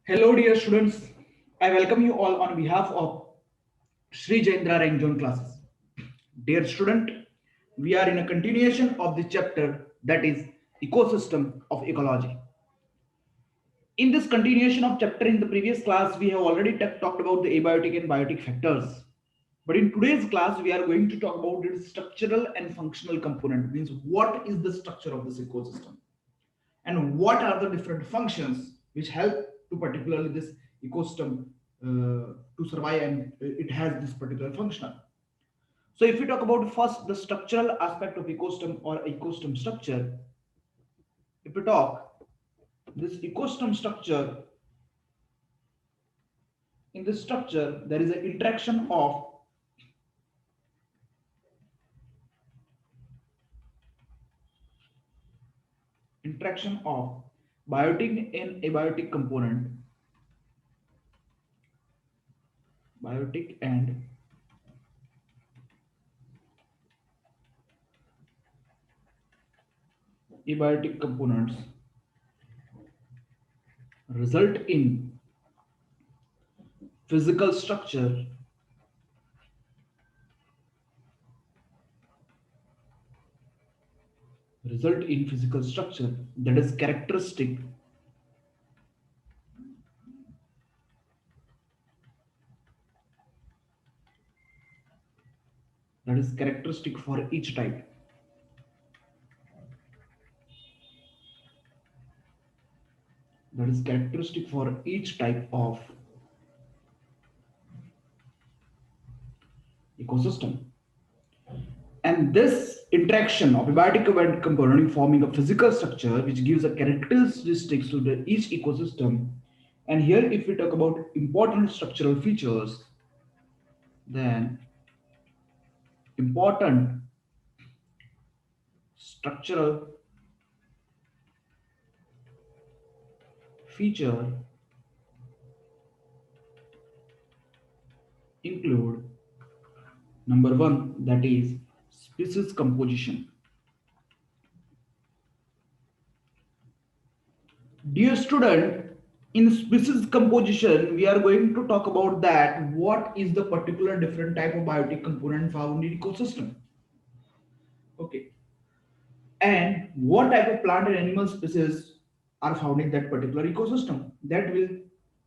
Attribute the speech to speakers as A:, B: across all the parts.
A: Hello, dear students. I welcome you all on behalf of Sri Jayendra Rank Zone classes. Dear student, we are in a continuation of the chapter that is ecosystem of ecology. In this continuation of chapter in the previous class, we have already talked about the abiotic and biotic factors. But in today's class, we are going to talk about its structural and functional component. Means what is the structure of this ecosystem? And what are the different functions which help to particularly this ecosystem to survive, and it has this particular functional. So if we talk about first the structural aspect of ecosystem or ecosystem structure, if we talk this ecosystem structure, in this structure there is an interaction of biotic and abiotic component, biotic and abiotic components result in physical structure, that is characteristic for each type, that is characteristic for each type of ecosystem. And this interaction of abiotic and component forming a physical structure which gives a characteristics to each ecosystem. And here if we talk about important structural features, then important structural feature include number one, that is species composition. Dear student, in species composition, we are going to talk about that what is the particular different type of biotic component found in ecosystem. Okay. And what type of plant and animal species are found in that particular ecosystem. That will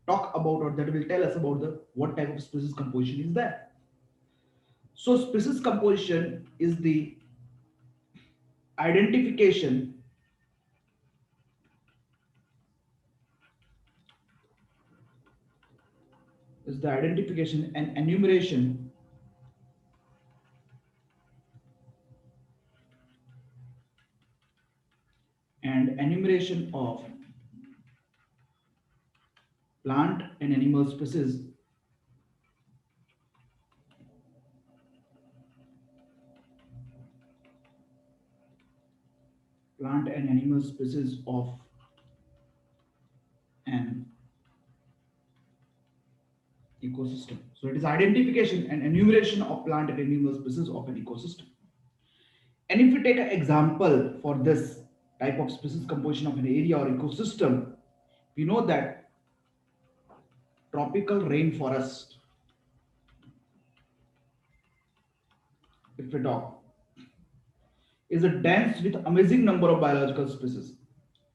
A: talk about, or that will tell us about the what type of species composition is there. So species composition identification is the identification and enumeration of plant and animal species of an ecosystem. So it is identification and enumeration of plant and animal species of an ecosystem. And if we take an example for this type of species composition of an area or ecosystem, we know that tropical rainforest, if we talk, is a dense with amazing number of biological species.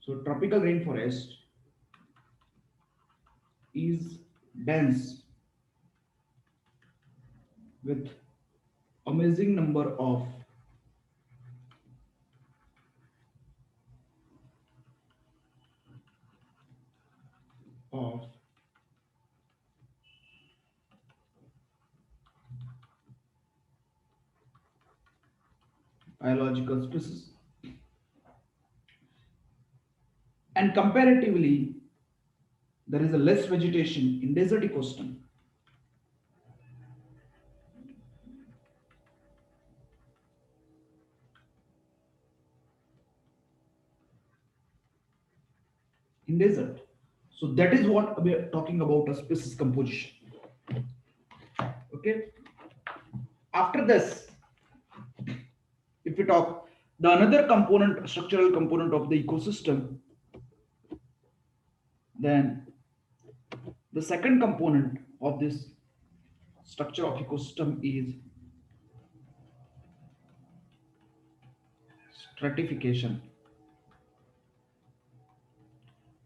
A: So tropical rainforest is dense with amazing number of biological species. And comparatively, there is a less vegetation in desert ecosystem. In desert. So that is what we are talking about a species composition. Okay. After this, if we talk the another component, structural component of the ecosystem, then The second component of this structure of ecosystem is stratification.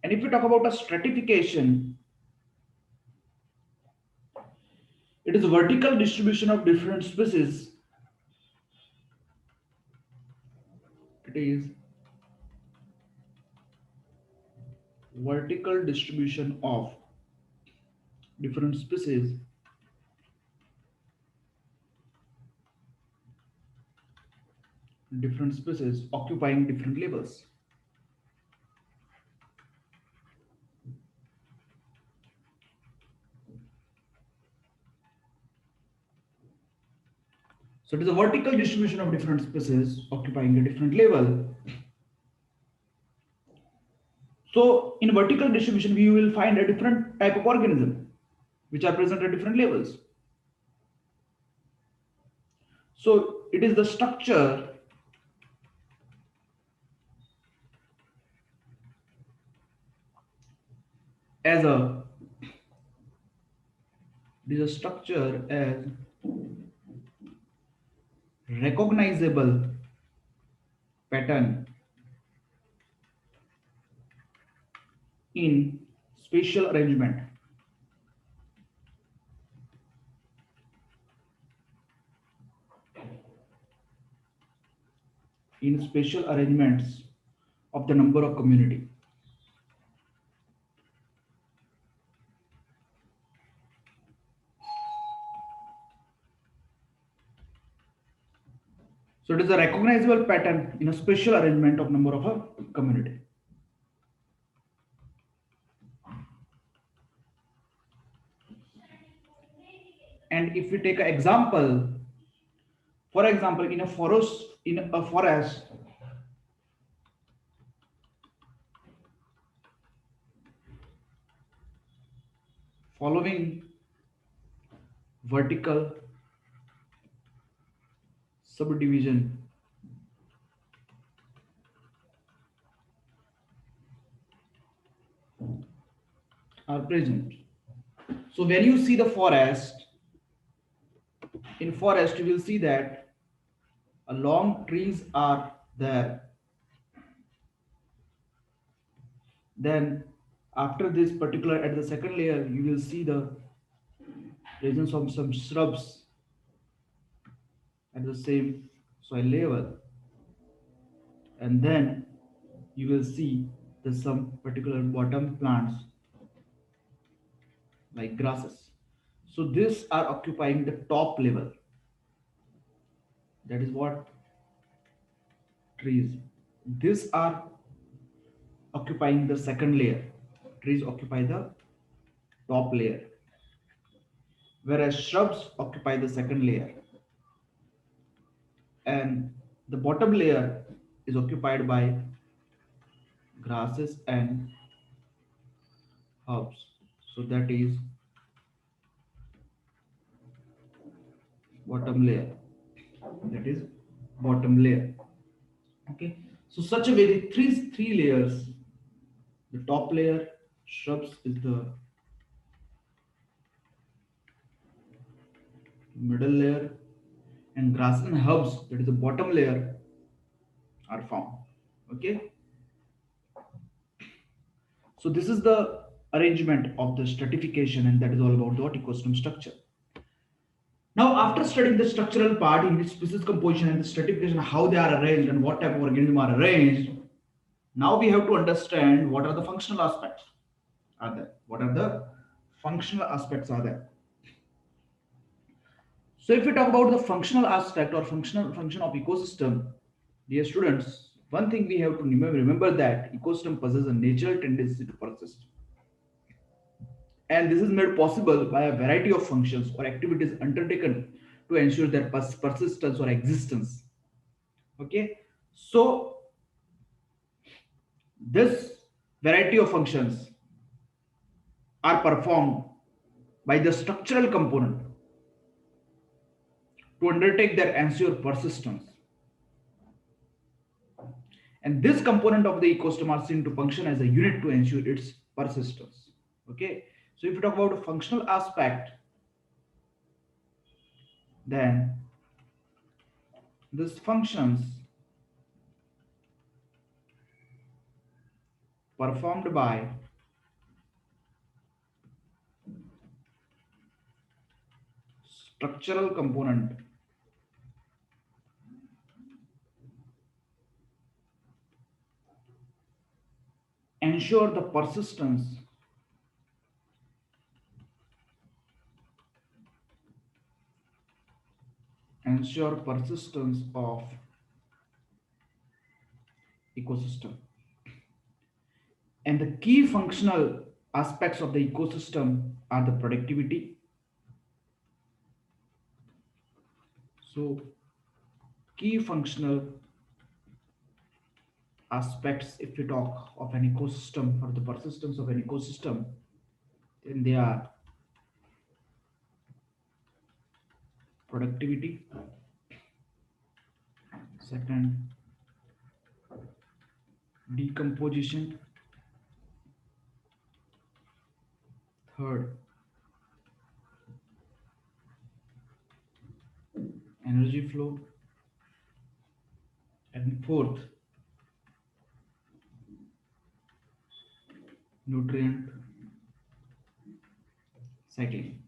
A: And if we talk about a stratification, it is a vertical distribution of different species. It is vertical distribution of different species occupying different levels. So it is a vertical distribution of different species occupying a different level. So in vertical distribution, we will find a different type of organism which are present at different levels. So it is the structure as a it is a structure as recognizable pattern in spatial arrangement. In spatial arrangements of the number of community. So it is a recognizable pattern in a spatial arrangement of number of a community. And if we take an example, for example, in a forest, following vertical subdivision are present. So when you see the forest, in forest you will see that a long trees are there. Then after this particular at the second layer, you will see the presence of some shrubs at the same soil level, and then you will see the some particular bottom plants like grasses. So these are occupying the top level. That is what trees. These are occupying the second layer. Trees occupy the top layer, whereas shrubs occupy the second layer, and the bottom layer is occupied by grasses and herbs. So that is bottom layer. That is bottom layer. Okay. So such a way the three layers. The top layer, shrubs is the middle layer, and grass and herbs, that is the bottom layer, are found. Okay. So this is the arrangement of the stratification, and that is all about the ecosystem structure. Now, after studying the structural part in which species composition and the stratification, how they are arranged and what type of organism are arranged, now we have to understand what are the functional aspects are there. What are the functional aspects are there? So if we talk about the functional aspect or functional function of ecosystem, dear students, one thing we have to remember that ecosystem possesses a natural tendency to persist. And this is made possible by a variety of functions or activities undertaken to ensure their persistence or existence. Okay, so this variety of functions are performed by the structural component to undertake their ensure persistence. And this component of the ecosystem are seen to function as a unit to ensure its persistence. Okay, So if you talk about the functional aspect, then these functions performed by structural component ensure the persistence of ecosystem. And the key functional aspects of the ecosystem are the productivity. So key functional aspects, if you talk of an ecosystem or the persistence of an ecosystem, then they are productivity, second decomposition, third energy flow, and fourth nutrient cycling.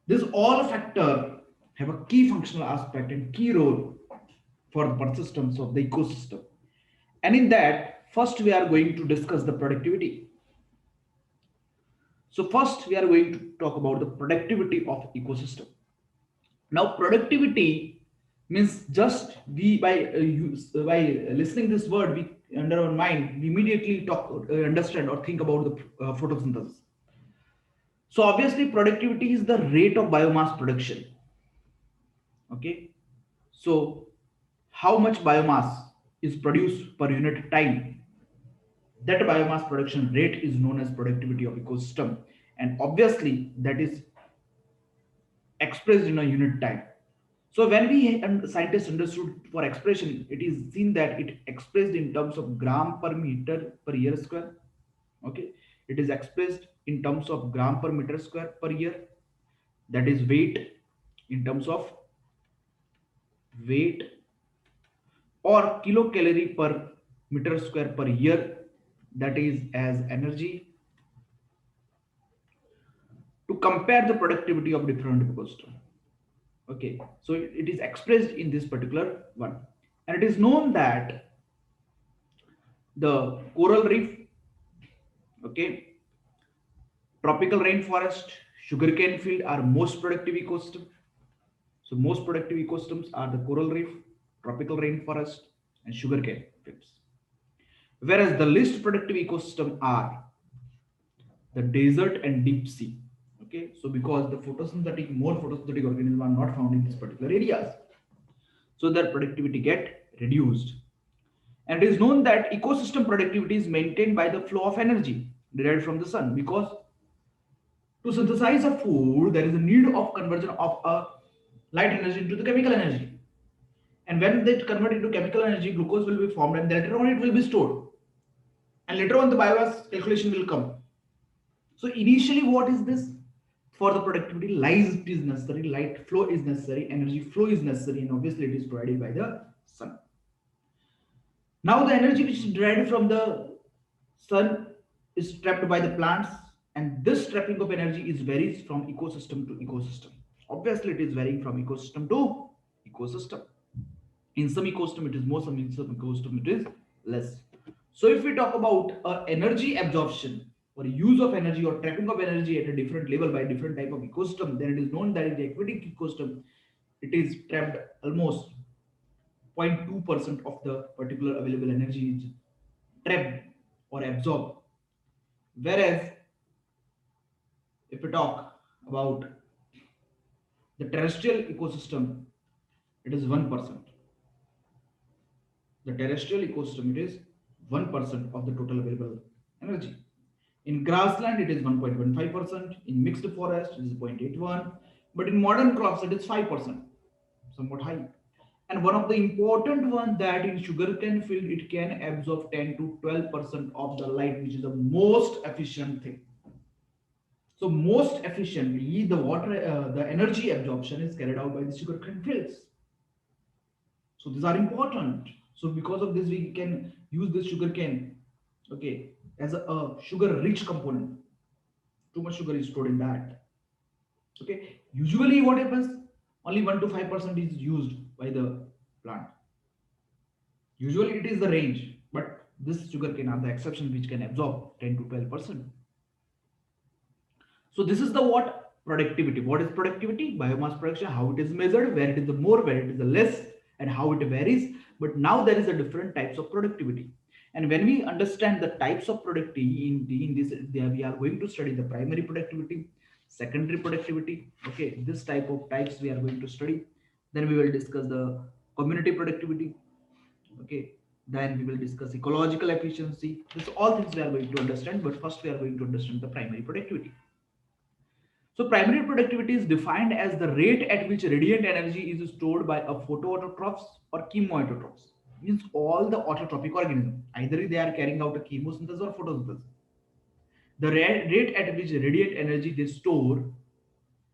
A: This all factor have a key functional aspect and key role for the persistence of the ecosystem. And in that, first we are going to discuss the productivity. So first we are going to talk about the productivity of ecosystem. Now productivity means just we by listening this word we under our mind we immediately talk understand or think about the photosynthesis. So obviously productivity is the rate of biomass production. Okay. So how much biomass is produced per unit time, that biomass production rate is known as productivity of ecosystem, and obviously that is expressed in a unit time. So when we and scientists understood for expression, it is seen that it expressed in terms of gram per meter per year square. Okay, it is expressed in terms of gram per meter square per year. That is weight in terms of weight, or kilocalorie per meter square per year. That is as energy, to compare the productivity of different ecosystem. Okay, so it is expressed in this particular one, and it is known that the coral reef, okay, tropical rainforest, sugarcane field are most productive ecosystem. So most productive ecosystems are the coral reef, tropical rainforest, and sugarcane fields. Whereas the least productive ecosystem are the desert and deep sea. Okay, so because the more photosynthetic organisms are not found in these particular areas, so their productivity get reduced. And it is known that ecosystem productivity is maintained by the flow of energy derived from the sun, because to synthesize a food, there is a need of conversion of a light energy into the chemical energy. And when they convert into chemical energy, glucose will be formed, and later on it will be stored. And later on, the biomass calculation will come. So initially, what is this? For the productivity, light is necessary, light flow is necessary, energy flow is necessary, and obviously it is provided by the sun. Now the energy which is derived from the sun is trapped by the plants, and this trapping of energy is varies from ecosystem to ecosystem. Obviously, it is varying from ecosystem to ecosystem. In some ecosystem, it is more; some in some ecosystem, it is less. So, if we talk about energy absorption or use of energy or trapping of energy at a different level by different type of ecosystem, then it is known that in the aquatic ecosystem, it is trapped almost 0.2% of the particular available energy is trapped or absorbed. Whereas if we talk about the terrestrial ecosystem, it is 1%. The terrestrial ecosystem, it is 1% of the total available energy. In grassland, it is 1.15%. In mixed forest, it is 0.81. But in modern crops, it is 5%, somewhat high. And one of the important one that in sugarcane field, it can absorb 10 to 12% of the light, which is the most efficient thing. So most efficiently, the energy absorption is carried out by the sugarcane fields. So these are important. So because of this, we can use this sugarcane, okay, as a sugar-rich component. Too much sugar is stored in that. Okay, usually what happens? Only 1 to 5% is used by the plant. Usually it is the range, but this sugarcane are the exception which can absorb 10 to 12%. So this is the what productivity. What is productivity? Biomass production, how it is measured, where it is the more, where it is the less, and how it varies. But now there is a different types of productivity. And when we understand the types of productivity in this, we are going to study the primary productivity, secondary productivity. Okay, this type of types we are going to study. Then we will discuss the community productivity. Okay, then we will discuss ecological efficiency. This all things we are going to understand. But first we are going to understand the primary productivity. So primary productivity is defined as the rate at which radiant energy is stored by a photoautotrophs or chemoautotrophs. Means all the autotrophic organisms, either they are carrying out a chemosynthesis or photosynthesis. The rate at which radiant energy they store,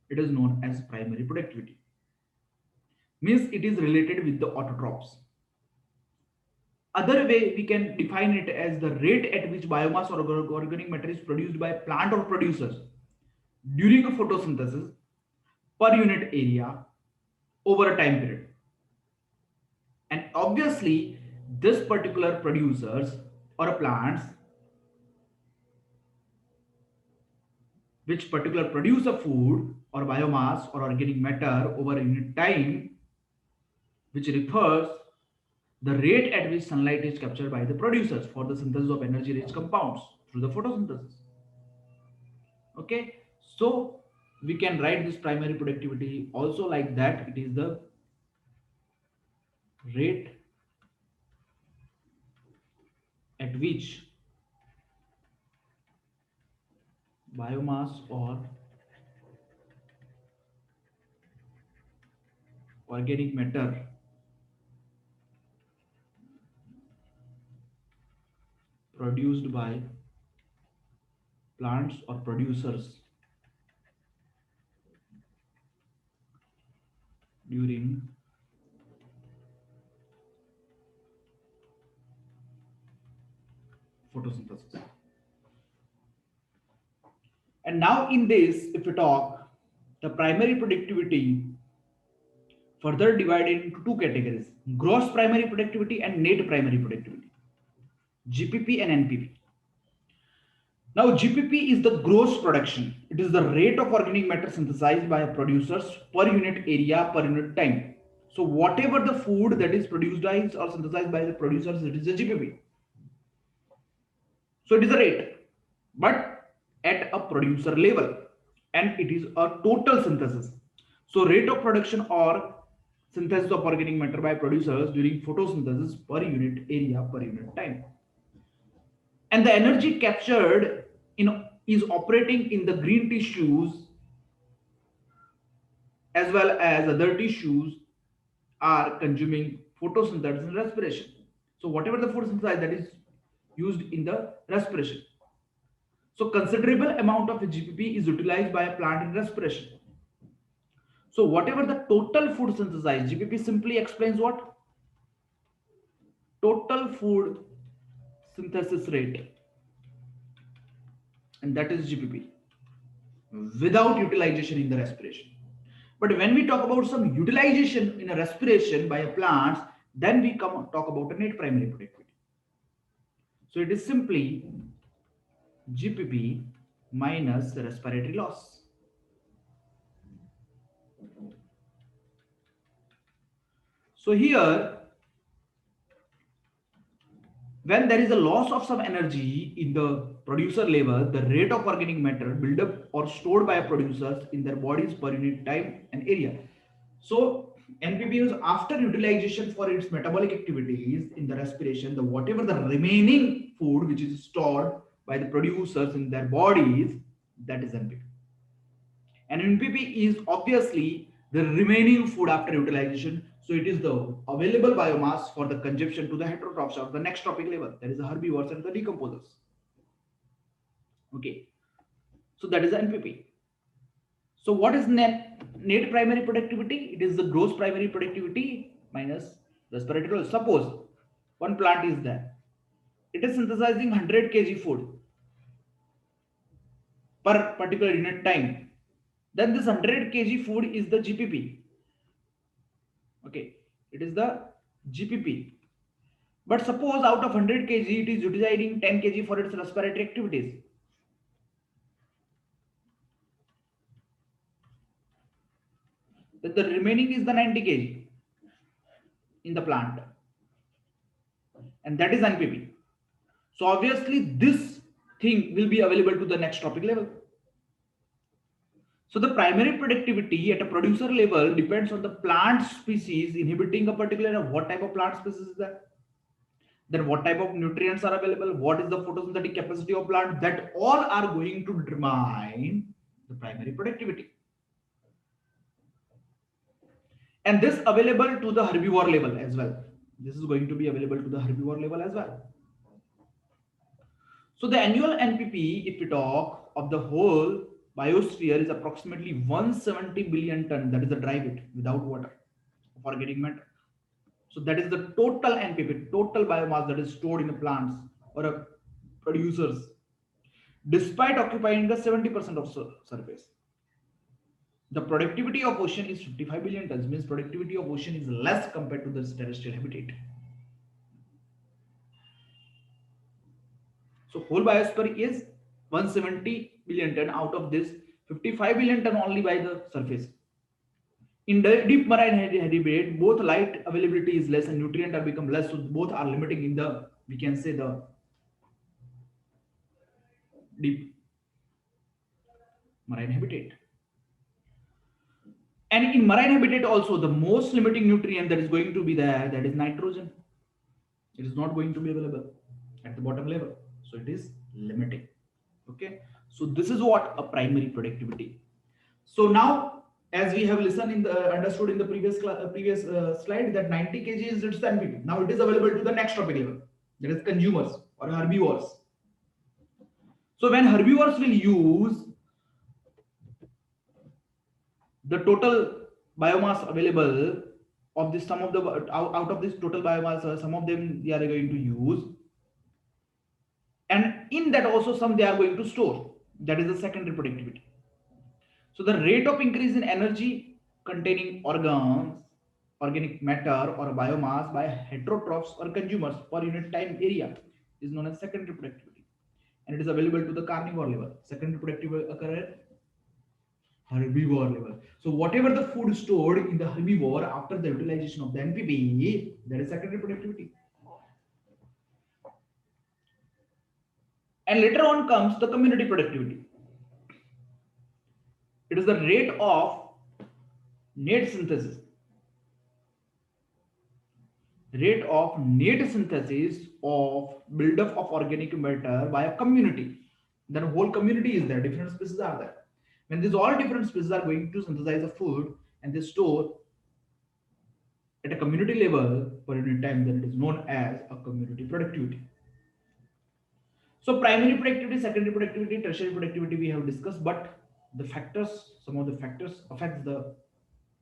A: it is known as primary productivity. Means it is related with the autotrophs. Other way we can define it as the rate at which biomass or organic matter is produced by plant or producers during a photosynthesis per unit area over a time period. And obviously this particular producers or plants which particular produce a food or biomass or organic matter over a unit time, which refers the rate at which sunlight is captured by the producers for the synthesis of energy rich compounds through the photosynthesis. Okay, so we can write this primary productivity also like that. It is the rate at which biomass or organic matter produced by plants or producers during photosynthesis. And now in this, if we talk, the primary productivity further divided into two categories: gross primary productivity and net primary productivity, GPP and NPP. Now GPP is the gross production. It is the rate of organic matter synthesized by producers per unit area per unit time. So whatever the food that is produced or synthesized by the producers, it is a GPP. So it is a rate, but at a producer level, and it is a total synthesis. So rate of production or synthesis of organic matter by producers during photosynthesis per unit area per unit time. And the energy captured in is operating in the green tissues as well as other tissues are consuming photosynthesis and respiration. So whatever the food synthesis that is used in the respiration. So considerable amount of GPP is utilized by a plant in respiration. So whatever the total food synthesized, GPP simply explains what? Total food synthesis rate, and that is GPP without utilization in the respiration. But when we talk about some utilization in a respiration by a plants, then we come talk about a net primary productivity. So it is simply GPP minus respiratory loss. So here, when there is a loss of some energy in the producer level, the rate of organic matter built up or stored by producers in their bodies per unit time and area. So NPP is after utilization for its metabolic activities in the respiration, the whatever the remaining food which is stored by the producers in their bodies, that is NPP. And NPP is obviously the remaining food after utilization. So it is the available biomass for the consumption to the heterotrophs or the next trophic level. That is the herbivores and the decomposers. Okay. So that is the NPP. So what is net primary productivity? It is the gross primary productivity minus respiratory load. Suppose one plant is there. It is synthesizing 100 kg food per particular unit time. Then this 100 kg food is the GPP. Okay, it is the GPP. But suppose out of 100 kg, it is utilizing 10 kg for its respiratory activities. Then the remaining is the 90 kg in the plant, and that is NPP. So obviously this thing will be available to the next topic level. So the primary productivity at a producer level depends on the plant species inhibiting a particular, what type of plant species is that, then what type of nutrients are available, what is the photosynthetic capacity of plant, that all are going to determine the primary productivity. And this available to the herbivore level as well. This is going to be available to the herbivore level as well. So the annual NPP, if we talk of the whole biosphere, is approximately 170 billion ton. That is the dry weight without water of organic matter. So that is the total NPP, total biomass that is stored in the plants or producers, despite occupying the 70% of surface. The productivity of ocean is 55 billion tons, means productivity of ocean is less compared to the terrestrial habitat. So whole biosphere is 170 billion ton. Out of this, 55 billion ton only by the surface. In the deep marine habitat, both light availability is less and nutrient are become less. So both are limiting in the, we can say, the deep marine habitat. And in marine habitat also, the most limiting nutrient that is going to be there, that is nitrogen. It is not going to be available at the bottom level. So it is limiting. Okay. So this is what a primary productivity. So now, as we have listened in the understood in the previous slide, that 90 kg is its NPP. Now it is available to the next topic level, that is consumers or herbivores. So when herbivores will use the total biomass available of this, some of the out of this total biomass, some of them they are going to use, and in that also some they are going to store. That is the secondary productivity. So the rate of increase in energy containing organs, organic matter or biomass by heterotrophs or consumers per unit time area is known as secondary productivity, and it is available to the carnivore level. Secondary productivity occur at herbivore level. So whatever the food stored in the herbivore after the utilization of the NPP, that is secondary productivity. And later on comes the community productivity. It is the rate of net synthesis. Rate of net synthesis of buildup of organic matter by a community. Then whole community is there, different species are there. When these all different species are going to synthesize a food and they store at a community level per unit time, then it is known as a community productivity. So primary productivity, secondary productivity, tertiary productivity we have discussed, but the factors, some of the factors affects the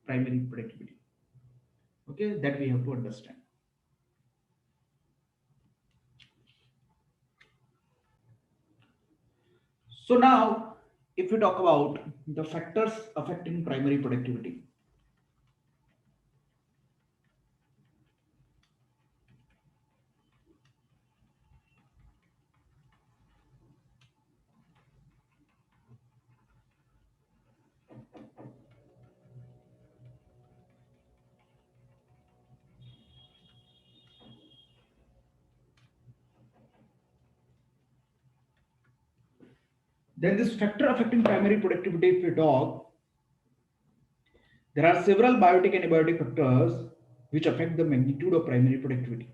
A: primary productivity. Okay, that we have to understand. So now, if we talk about the factors affecting primary productivity, then this factor affecting primary productivity, if we talk, there are several biotic and abiotic factors which affect the magnitude of primary productivity.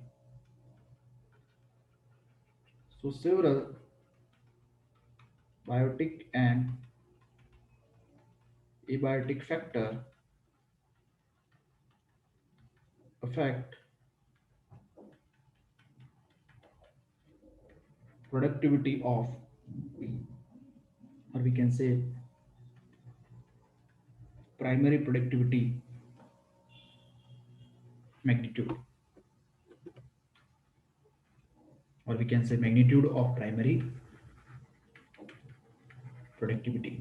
A: So several biotic and abiotic factor affect productivity of or we can say primary productivity magnitude, or we can say magnitude of primary productivity.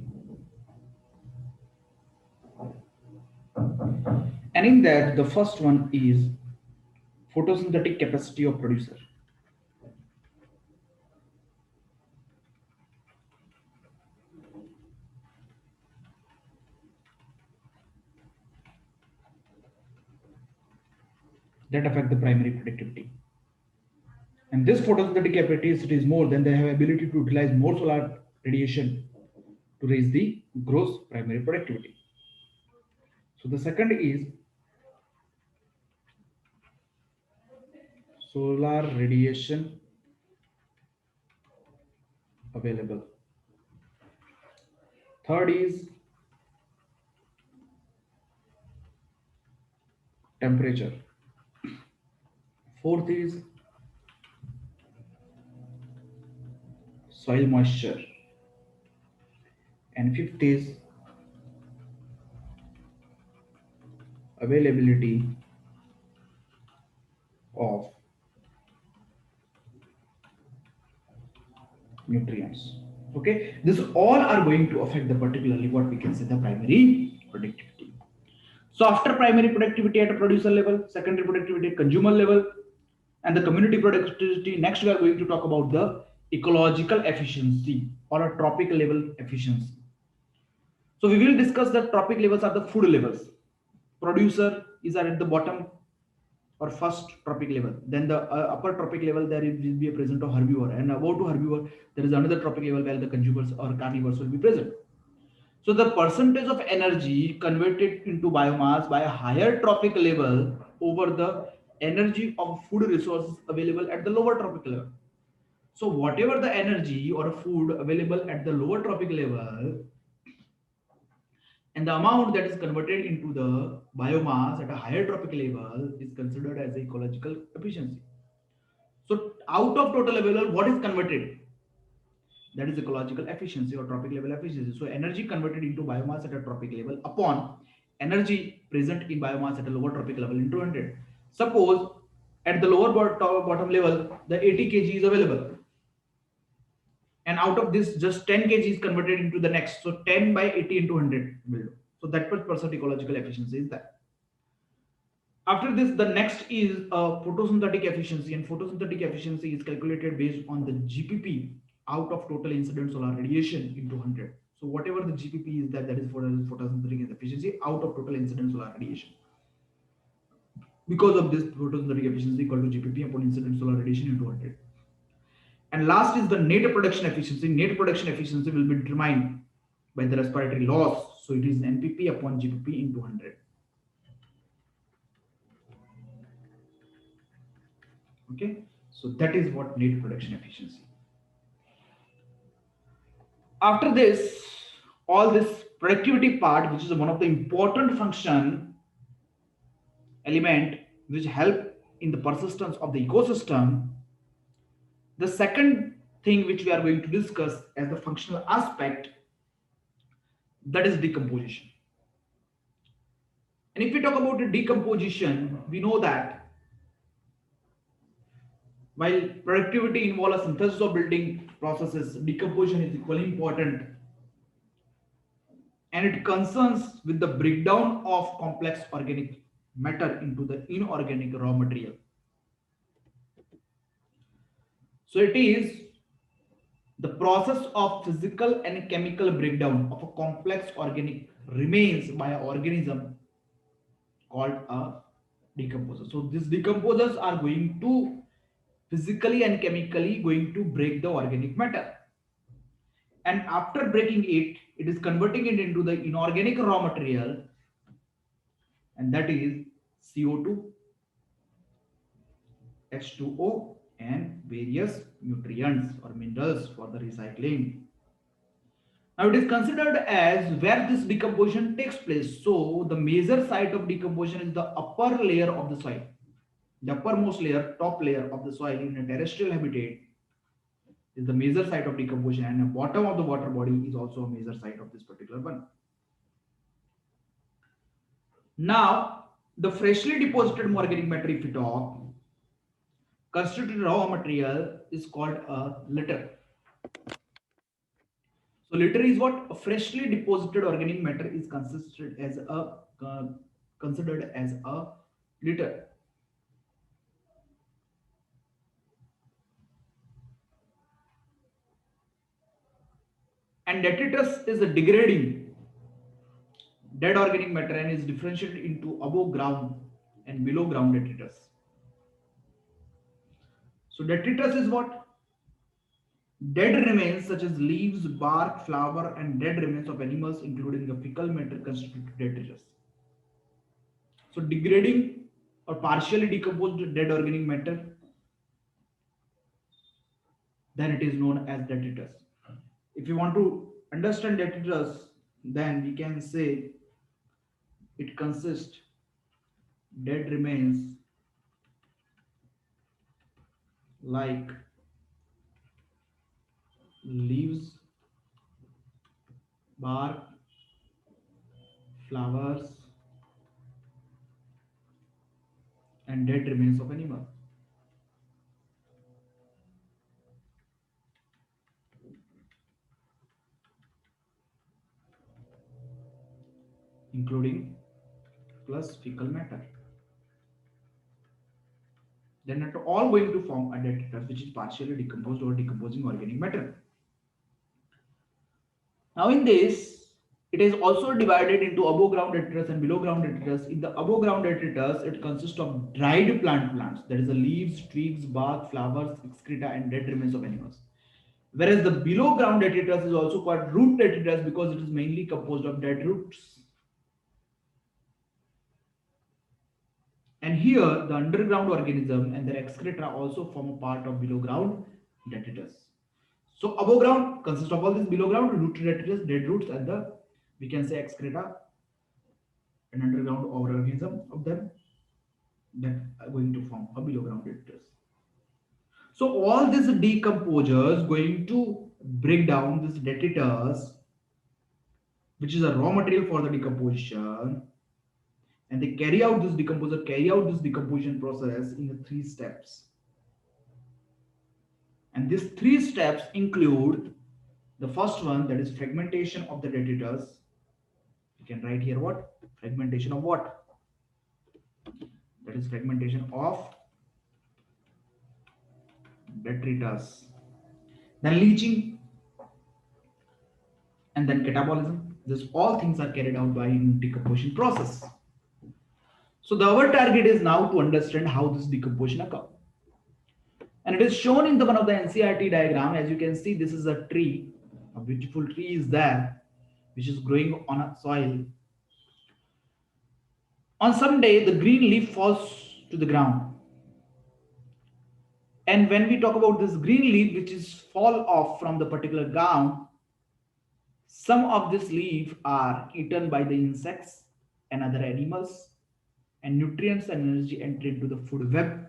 A: And in that, the first one is photosynthetic capacity of producer. That affect the primary productivity. And this photosynthetic capacity is more than they have ability to utilize more solar radiation to raise the gross primary productivity. So the second is solar radiation available. Third is temperature. Fourth is soil moisture. And fifth is availability of nutrients. Okay, this all are going to affect the particularly what we can say the primary productivity. So after primary productivity at a producer level, secondary productivity at consumer level, and the community productivity, next we are going to talk about the ecological efficiency or a tropic level efficiency. So we will discuss the tropic levels are the food levels. Producer is at the bottom or first tropic level. Then the upper tropic level there will be a present of herbivore, and above to herbivore there is another tropic level where the consumers or carnivores will be present. So the percentage of energy converted into biomass by a higher tropic level over the energy of food resources available at the lower tropic level. So whatever the energy or food available at the lower tropic level and the amount that is converted into the biomass at a higher tropic level is considered as ecological efficiency. So out of total available, what is converted? That is ecological efficiency or tropic level efficiency. So energy converted into biomass at a tropic level upon energy present in biomass at a lower tropic level into 100. Suppose at the lower bottom level, the 80 kg is available. And out of this, just 10 kg is converted into the next. So 10 by 80 into 100 will do. So that percent ecological efficiency is that. After this, the next is photosynthetic efficiency, and photosynthetic efficiency is calculated based on the GPP out of total incident solar radiation into 100. So whatever the GPP is that is for photosynthetic efficiency out of total incident solar radiation. Because of this, photosynthetic efficiency equal to GPP upon incident solar radiation into 100. And last is the net production efficiency. Net production efficiency will be determined by the respiratory loss. So it is NPP upon GPP into 100. Okay, so that is what net production efficiency. After this, all this productivity part, which is one of the important function element which help in the persistence of the ecosystem, the second thing which we are going to discuss as the functional aspect, that is decomposition. And if we talk about the decomposition, we know that while productivity involves a synthesis of building processes, decomposition is equally important, and it concerns with the breakdown of complex organic matter into the inorganic raw material. So it is the process of physical and chemical breakdown of a complex organic remains by an organism called a decomposer. So these decomposers are going to physically and chemically going to break the organic matter. And after breaking it, it is converting it into the inorganic raw material, and that is CO2, H2O, and various nutrients or minerals for the recycling. Now it is considered as where this decomposition takes place. So the major site of decomposition is the upper layer of the soil. The uppermost layer, top layer of the soil in a terrestrial habitat is the major site of decomposition, and the bottom of the water body is also a major site of this particular one. Now, the freshly deposited organic matter, if we talk, constituted raw material is called a litter. So litter is what? A freshly deposited organic matter is considered as a litter. And detritus is a degrading dead organic matter and is differentiated into above ground and below ground detritus. So detritus is what? Dead remains such as leaves, bark, flower, and dead remains of animals, including the fecal matter, constitute detritus. So degrading or partially decomposed dead organic matter, then it is known as detritus. If you want to understand detritus, then we can say it consists dead remains like leaves, bark, flowers, and dead remains of animal, including plus fecal matter. Then it all going to form a detritus, which is partially decomposed or decomposing organic matter. Now in this, it is also divided into above ground detritus and below ground detritus. In the above ground detritus, it consists of dried plants, that is the leaves, twigs, bark, flowers, excreta, and dead remains of animals. Whereas the below ground detritus is also called root detritus because it is mainly composed of dead roots. And here, the underground organism and their excreta also form a part of below ground detritus. So above ground consists of all this, below ground root detritus, dead roots, and the we can say excreta and underground organism of them that are going to form a below ground detritus. So all these decomposers going to break down this detritus, which is a raw material for the decomposition, and they carry out this decomposition process in the 3 steps. And these 3 steps include the first one, that is fragmentation of the detritus. You can write here what? Fragmentation of what? That is fragmentation of detritus. Then leaching, and then catabolism. These all things are carried out by decomposition process. So our target is now to understand how this decomposition occurs. And it is shown in the one of the NCRT diagram. As you can see, this is a tree. A beautiful tree is there, which is growing on a soil. On some day, the green leaf falls to the ground. And when we talk about this green leaf, which is fall off from the particular ground, some of this leaf are eaten by the insects and other animals, and nutrients and energy enter into the food web,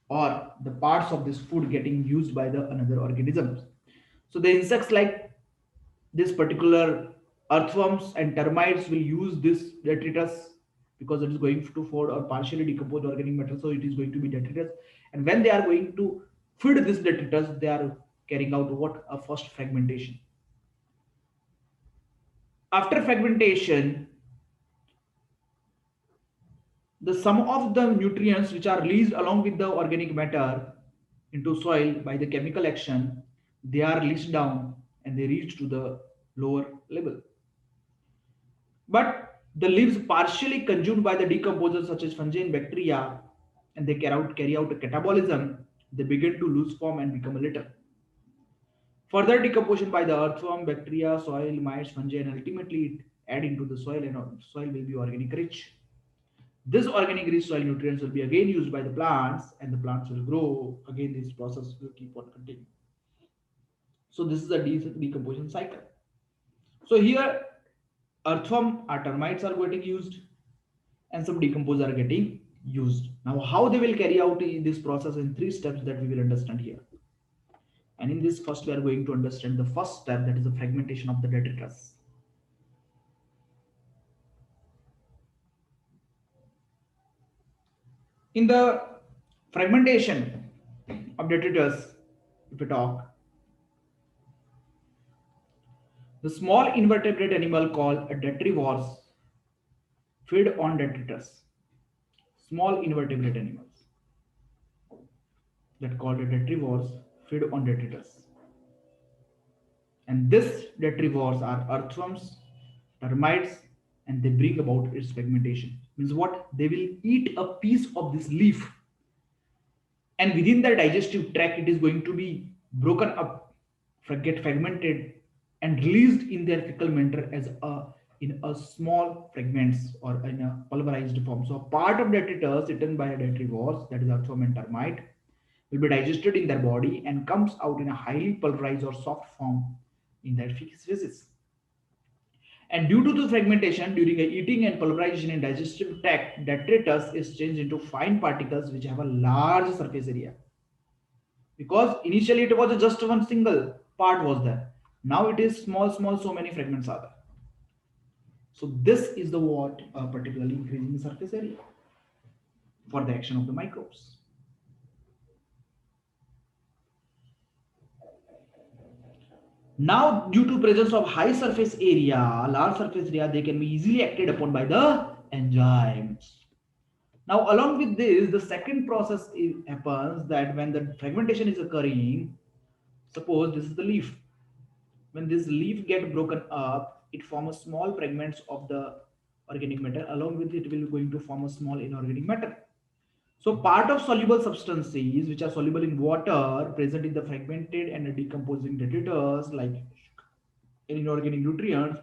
A: or the parts of this food getting used by the another organisms. So the insects like this particular earthworms and termites will use this detritus because it is going to food or partially decomposed organic matter, so it is going to be detritus. And when they are going to feed this detritus, they are carrying out what? A first fragmentation. After fragmentation, the sum of the nutrients which are released along with the organic matter into soil by the chemical action, they are released down and they reach to the lower level. But the leaves partially consumed by the decomposers such as fungi and bacteria, and they carry out a catabolism, they begin to lose form and become a litter. Further decomposition by the earthworm, bacteria, soil, mites, fungi, and ultimately it add into the soil, and soil will be organic rich. This organic rich soil nutrients will be again used by the plants, and the plants will grow. Again, this process will keep on continuing. So this is a decomposition cycle. So here, earthworm or termites are getting used, and some decomposers are getting used. Now, how they will carry out this process in 3 steps that we will understand here. And in this, first we are going to understand the first step, that is the fragmentation of the detritus. In the fragmentation of detritus, if we talk, the small invertebrate animal called a detrivores feed on detritus. Small invertebrate animals that called a detrivores feed on detritus. And this detrivores are earthworms, termites, and they bring about its fragmentation. Means what? They will eat a piece of this leaf, and within the digestive tract, it is going to be broken up, get fragmented, and released in their fecal matter as a in a small fragments or in a pulverized form. So part of detritus eaten by a detrivores, that is earthworm and termite, will be digested in their body and comes out in a highly pulverized or soft form in their feces. And due to the fragmentation during a eating and pulverization in digestive tract, detritus is changed into fine particles which have a large surface area. Because initially it was just one single part was there. Now it is small, so many fragments are there. So this is the what particularly increasing the surface area for the action of the microbes. Now, due to presence of high surface area, large surface area, they can be easily acted upon by the enzymes. Now, along with this, the second process happens that when the fragmentation is occurring, suppose this is the leaf. When this leaf get broken up, it forms small fragments of the organic matter. Along with it, will going to form a small inorganic matter. So part of soluble substances which are soluble in water present in the fragmented and decomposing detritus like inorganic nutrients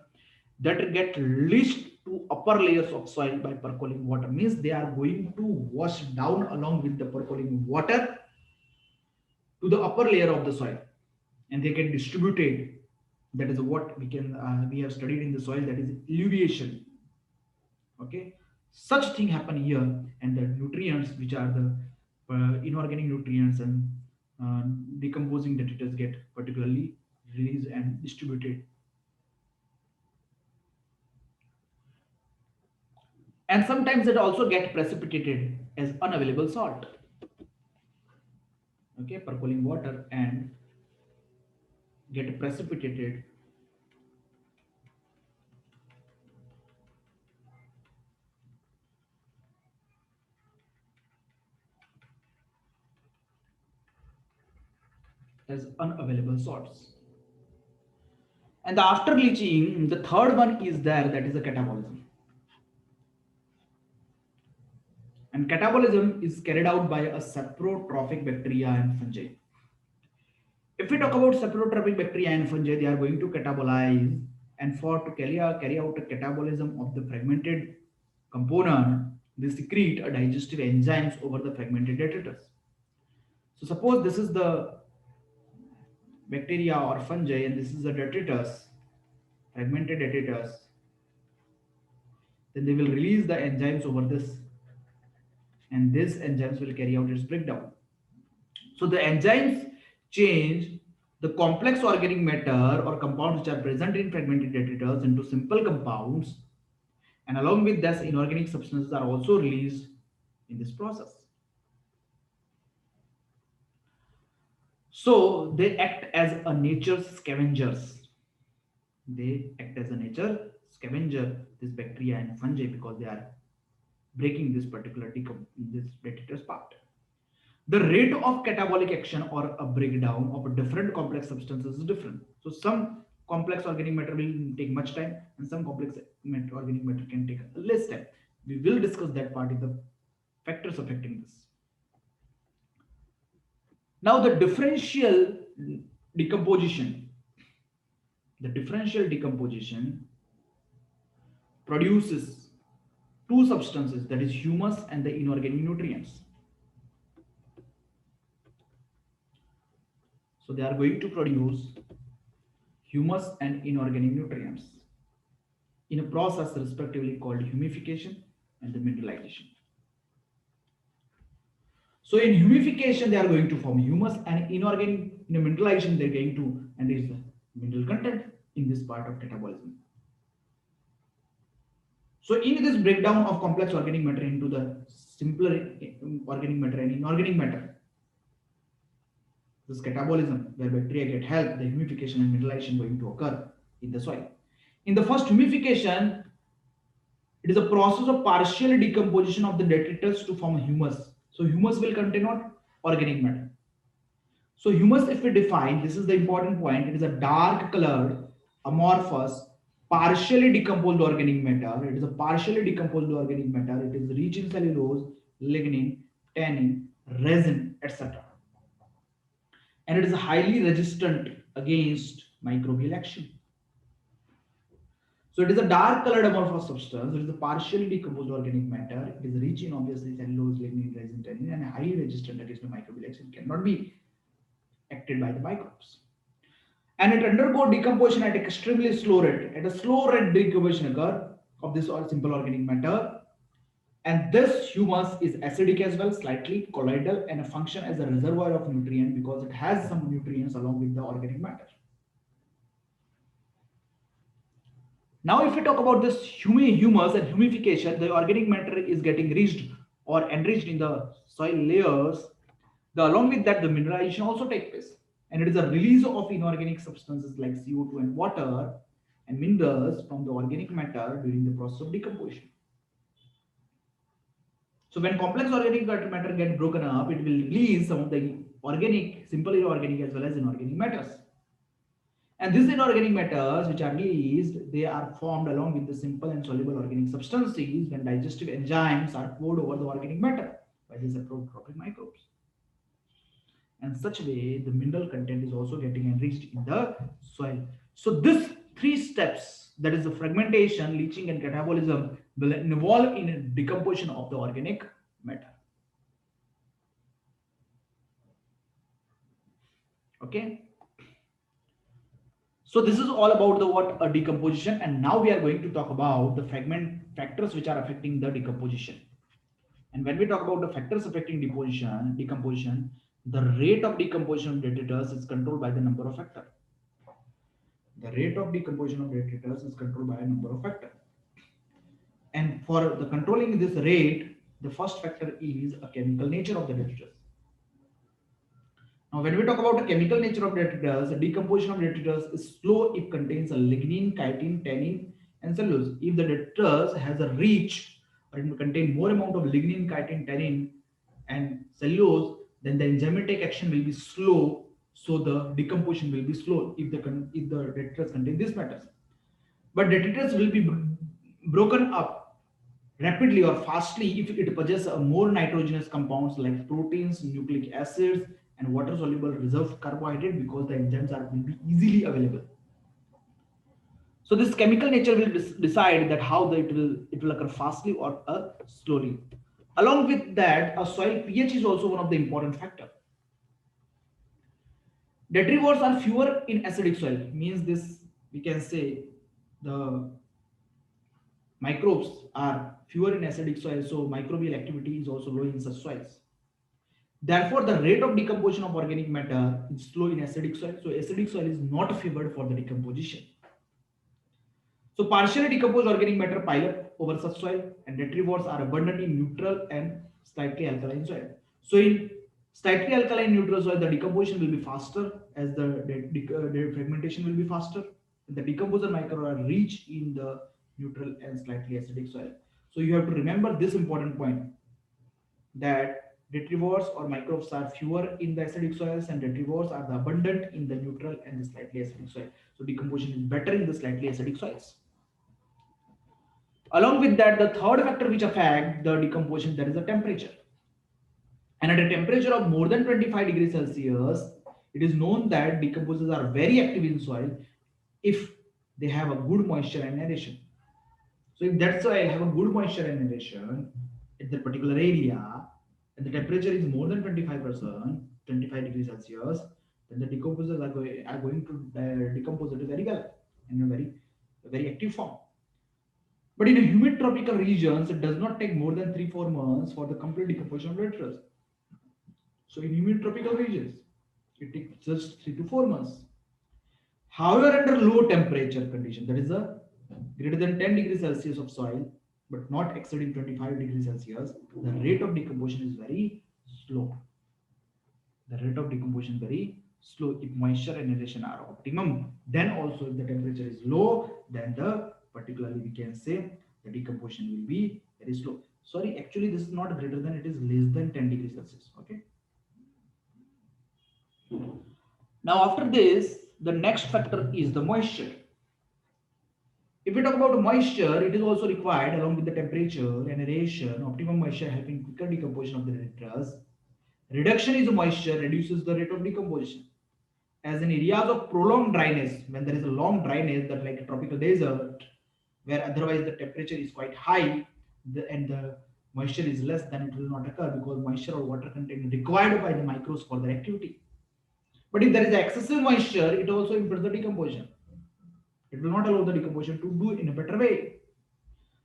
A: that get released to upper layers of soil by percolating water, means they are going to wash down along with the percolating water to the upper layer of the soil, and they get distributed. That is what we have studied in the soil, that is elevation. Okay, such thing happen here, and the nutrients which are the inorganic nutrients and uh, decomposing detritus get particularly released and distributed. And sometimes it also get precipitated as unavailable salt. Okay, percolating water and get precipitated as unavailable salts. And after leaching, the third one is there, that is the catabolism. And catabolism is carried out by a saprotrophic bacteria and fungi. If we talk about saprotrophic bacteria and fungi, they are going to catabolize, and for to carry out a catabolism of the fragmented component, they secrete a digestive enzymes over the fragmented detritus. So suppose this is the bacteria or fungi and this is the detritus, fragmented detritus, then they will release the enzymes over this, and these enzymes will carry out its breakdown. So the enzymes change the complex organic matter or compounds which are present in fragmented detritus into simple compounds, and along with this, inorganic substances are also released in this process. So they act as a nature's scavengers. They act as a nature scavenger, this bacteria and fungi, because they are breaking this particular this detritus part. The rate of catabolic action or a breakdown of different complex substances is different. So some complex organic matter will take much time, and some complex organic matter can take less time. We will discuss that part in the factors affecting this. Now the decomposition, differential decomposition produces two substances, that is humus and the inorganic nutrients. So they are going to produce humus and inorganic nutrients in a process respectively called humification and the mineralization. So in humification, they are going to form humus and inorganic in a mineralization they're going to enrich the mineral content in this part of catabolism. So in this breakdown of complex organic matter into the simpler organic matter and inorganic matter, this catabolism where bacteria get help, the humidification and mineralization going to occur in the soil. In the first humidification, it is a process of partial decomposition of the detritus to form humus. So humus will contain what? Organic matter. So humus, if we define, this is the important point, it is a dark colored, amorphous, partially decomposed organic matter. It is a partially decomposed organic matter. It is rich in cellulose, lignin, tannin, resin, etc. And it is highly resistant against microbial action. So it is a dark colored amorphous substance. It is a partially decomposed organic matter. It is rich in obviously cellulose, lignin, resin, tannin, and highly resistant against the microbial action. It cannot be acted by the microbes. And it undergo decomposition at extremely slow rate. At a slow rate decomposition occur of this simple organic matter. And this humus is acidic as well, slightly colloidal, and a function as a reservoir of nutrient because it has some nutrients along with the organic matter. Now, if we talk about this humus and humification, the organic matter is getting reached or enriched in the soil layers. Along with that, the mineralization also takes place. And it is a release of inorganic substances like CO2 and water and minerals from the organic matter during the process of decomposition. So when complex organic matter get broken up, it will release some of the organic, simple inorganic as well as inorganic matters. And these inorganic matters which are released, they are formed along with the simple and soluble organic substances when digestive enzymes are poured over the organic matter by these apoptotic microbes. And such way the mineral content is also getting enriched in the soil. So this three steps, that is the fragmentation, leaching and catabolism, will involve in a decomposition of the organic matter. Okay. So this is all about the what a decomposition, and now we are going to talk about the fragment factors which are affecting the decomposition. And when we talk about the factors affecting decomposition, the rate of decomposition of detritus is controlled by the number of factors. The rate of decomposition of detritus is controlled by a number of factors. And for the controlling this rate, the first factor is a chemical nature of the detritus. Now, when we talk about the chemical nature of detritus, the decomposition of detritus is slow if contains a lignin, chitin, tannin, and cellulose. If the detritus has a rich or it contain more amount of lignin, chitin, tannin, and cellulose, then the enzymatic action will be slow. So the decomposition will be slow if the detritus contain these matters. But detritus will be broken up rapidly or fastly if it possesses more nitrogenous compounds like proteins, nucleic acids, and water soluble reserved carbohydrate because the enzymes will be easily available. So this chemical nature will decide that how it will occur fastly or slowly. Along with that, a soil pH is also one of the important factor. Detrivores are fewer in acidic soil, means this we can say the microbes are fewer in acidic soil, so microbial activity is also low in such soils. Therefore, the rate of decomposition of organic matter is slow in acidic soil. So acidic soil is not favored for the decomposition. So partially decomposed organic matter pile up over such soil, and detrivores are abundant in neutral and slightly alkaline soil. So in slightly alkaline neutral soil, the decomposition will be faster as the fragmentation will be faster. The decomposer microbes are rich in the neutral and slightly acidic soil. So you have to remember this important point, that detrivores or microbes are fewer in the acidic soils and detrivores are the abundant in the neutral and the slightly acidic soil. So decomposition is better in the slightly acidic soils. Along with that, the third factor which affects the decomposition, that is the temperature. And at a temperature of more than 25 degrees Celsius, it is known that decomposers are very active in soil if they have a good moisture and aeration. So if that soil have a good moisture and aeration at that particular area, and the temperature is more than 25%, 25 degrees Celsius, then the decomposers are going to decompose it very well in a very active form. But in a humid tropical regions, it does not take more than 3-4 months for the complete decomposition of detritus. So in humid tropical regions, It takes just 3 to 4 months. However, under low temperature condition, that is a greater than 10 degrees Celsius of soil, but not exceeding 25 degrees Celsius, the rate of decomposition is very slow. The rate of decomposition very slow if moisture and aeration are optimum. Then also if the temperature is low, then the particularly we can say the decomposition will be very slow. Sorry, actually this is not greater than, it is less than 10 degrees Celsius. Okay. Now after this, the next factor is the moisture. If we talk about moisture, it is also required along with the temperature and aeration. Optimum moisture helping quicker decomposition of the detritus. Reduction in moisture reduces the rate of decomposition. As in areas of prolonged dryness, when there is a long dryness, that like a tropical desert, where otherwise the temperature is quite high and the moisture is less, then it will not occur because moisture or water content required by the microbes for their activity. But if there is excessive moisture, it also impedes the decomposition. It will not allow the decomposition to do in a better way.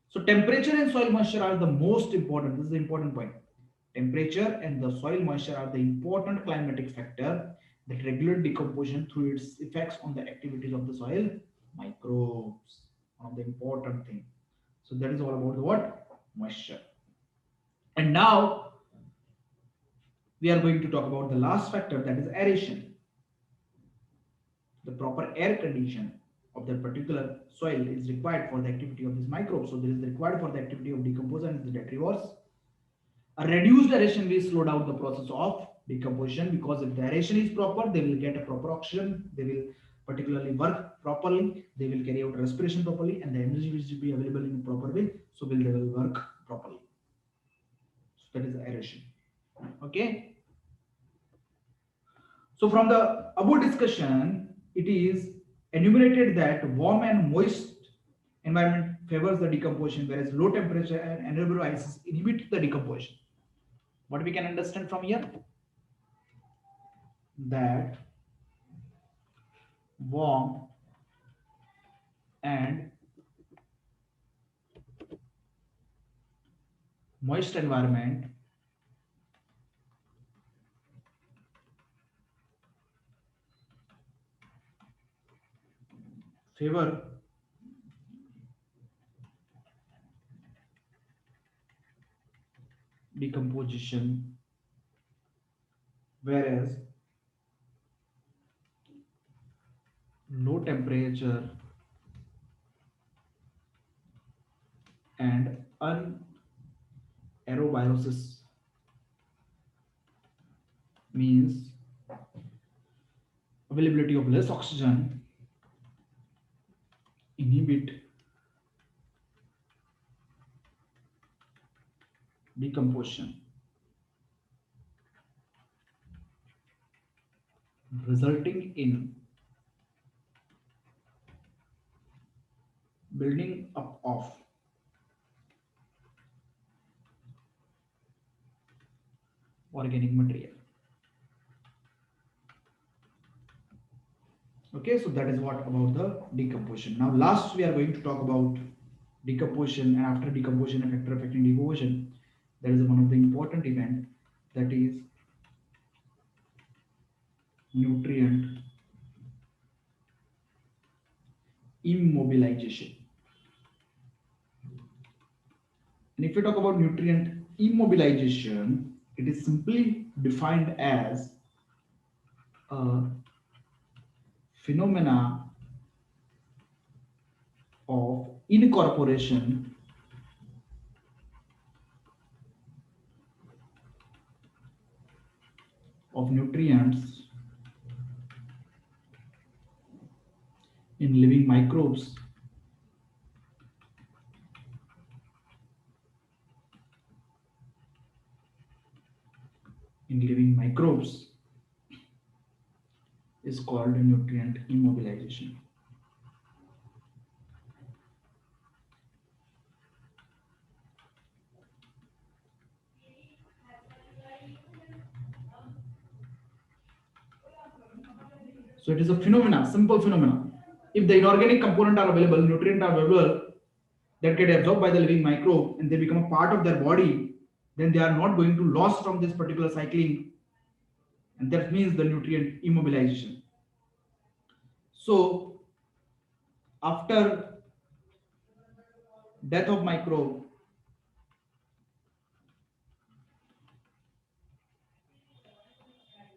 A: So temperature and soil moisture are the most important. This is the important point. Temperature and the soil moisture are the important climatic factor that regulate decomposition through its effects on the activities of the soil microbes. One of the important thing. So that is all about the what? Moisture. And now we are going to talk about the last factor, that is aeration. The proper air condition of that particular soil is required for the activity of this microbe. So there is required for the activity of decomposition and the detritivores. A reduced aeration will slow down the process of decomposition, because if the aeration is proper, they will get a proper oxygen, they will particularly work properly, they will carry out respiration properly, and the energy will be available in a proper way, so they will work properly. So that is aeration. Okay. So from the above discussion, it is enumerated that warm and moist environment favors the decomposition, whereas low temperature and anaerobic ices inhibit the decomposition. What we can understand from here? That warm and moist environment favor decomposition, whereas low temperature and anaerobiosis means availability of less oxygen inhibit decomposition, resulting in building up of organic material. Okay, so that is what about the decomposition. Now last we are going to talk about decomposition, and after decomposition, a factor affecting decomposition, there is one of the important event, that is nutrient immobilization. And if we talk about nutrient immobilization, it is simply defined as a phenomena of incorporation of nutrients in living microbes is called nutrient immobilization. So it is a phenomena, simple phenomena. If the inorganic component are available, nutrients are available that get absorbed by the living microbe and they become a part of their body, then they are not going to lost from this particular cycling. and that means the nutrient immobilization. So after death of microbe,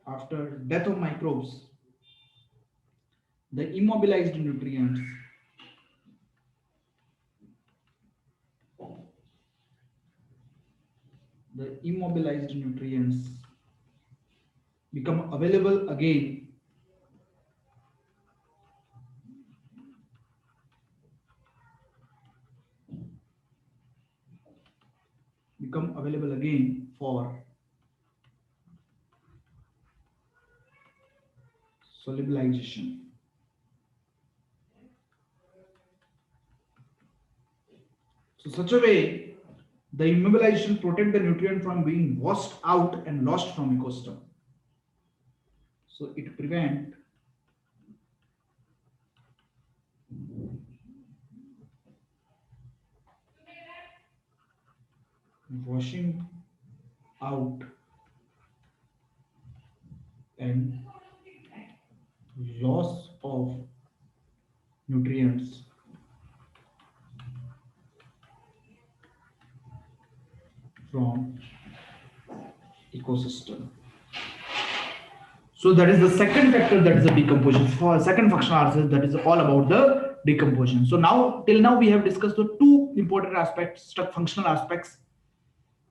A: after death of microbes, the immobilized nutrients the immobilized nutrients become available again for solubilization. So such a way, the immobilization protect the nutrient from being washed out and lost from ecosystem. So it prevent washing out and loss of nutrients from ecosystem. So that is the second factor, that is the decomposition. For second functional analysis, that is all about the decomposition. So now till now we have discussed the two important aspects, functional aspects,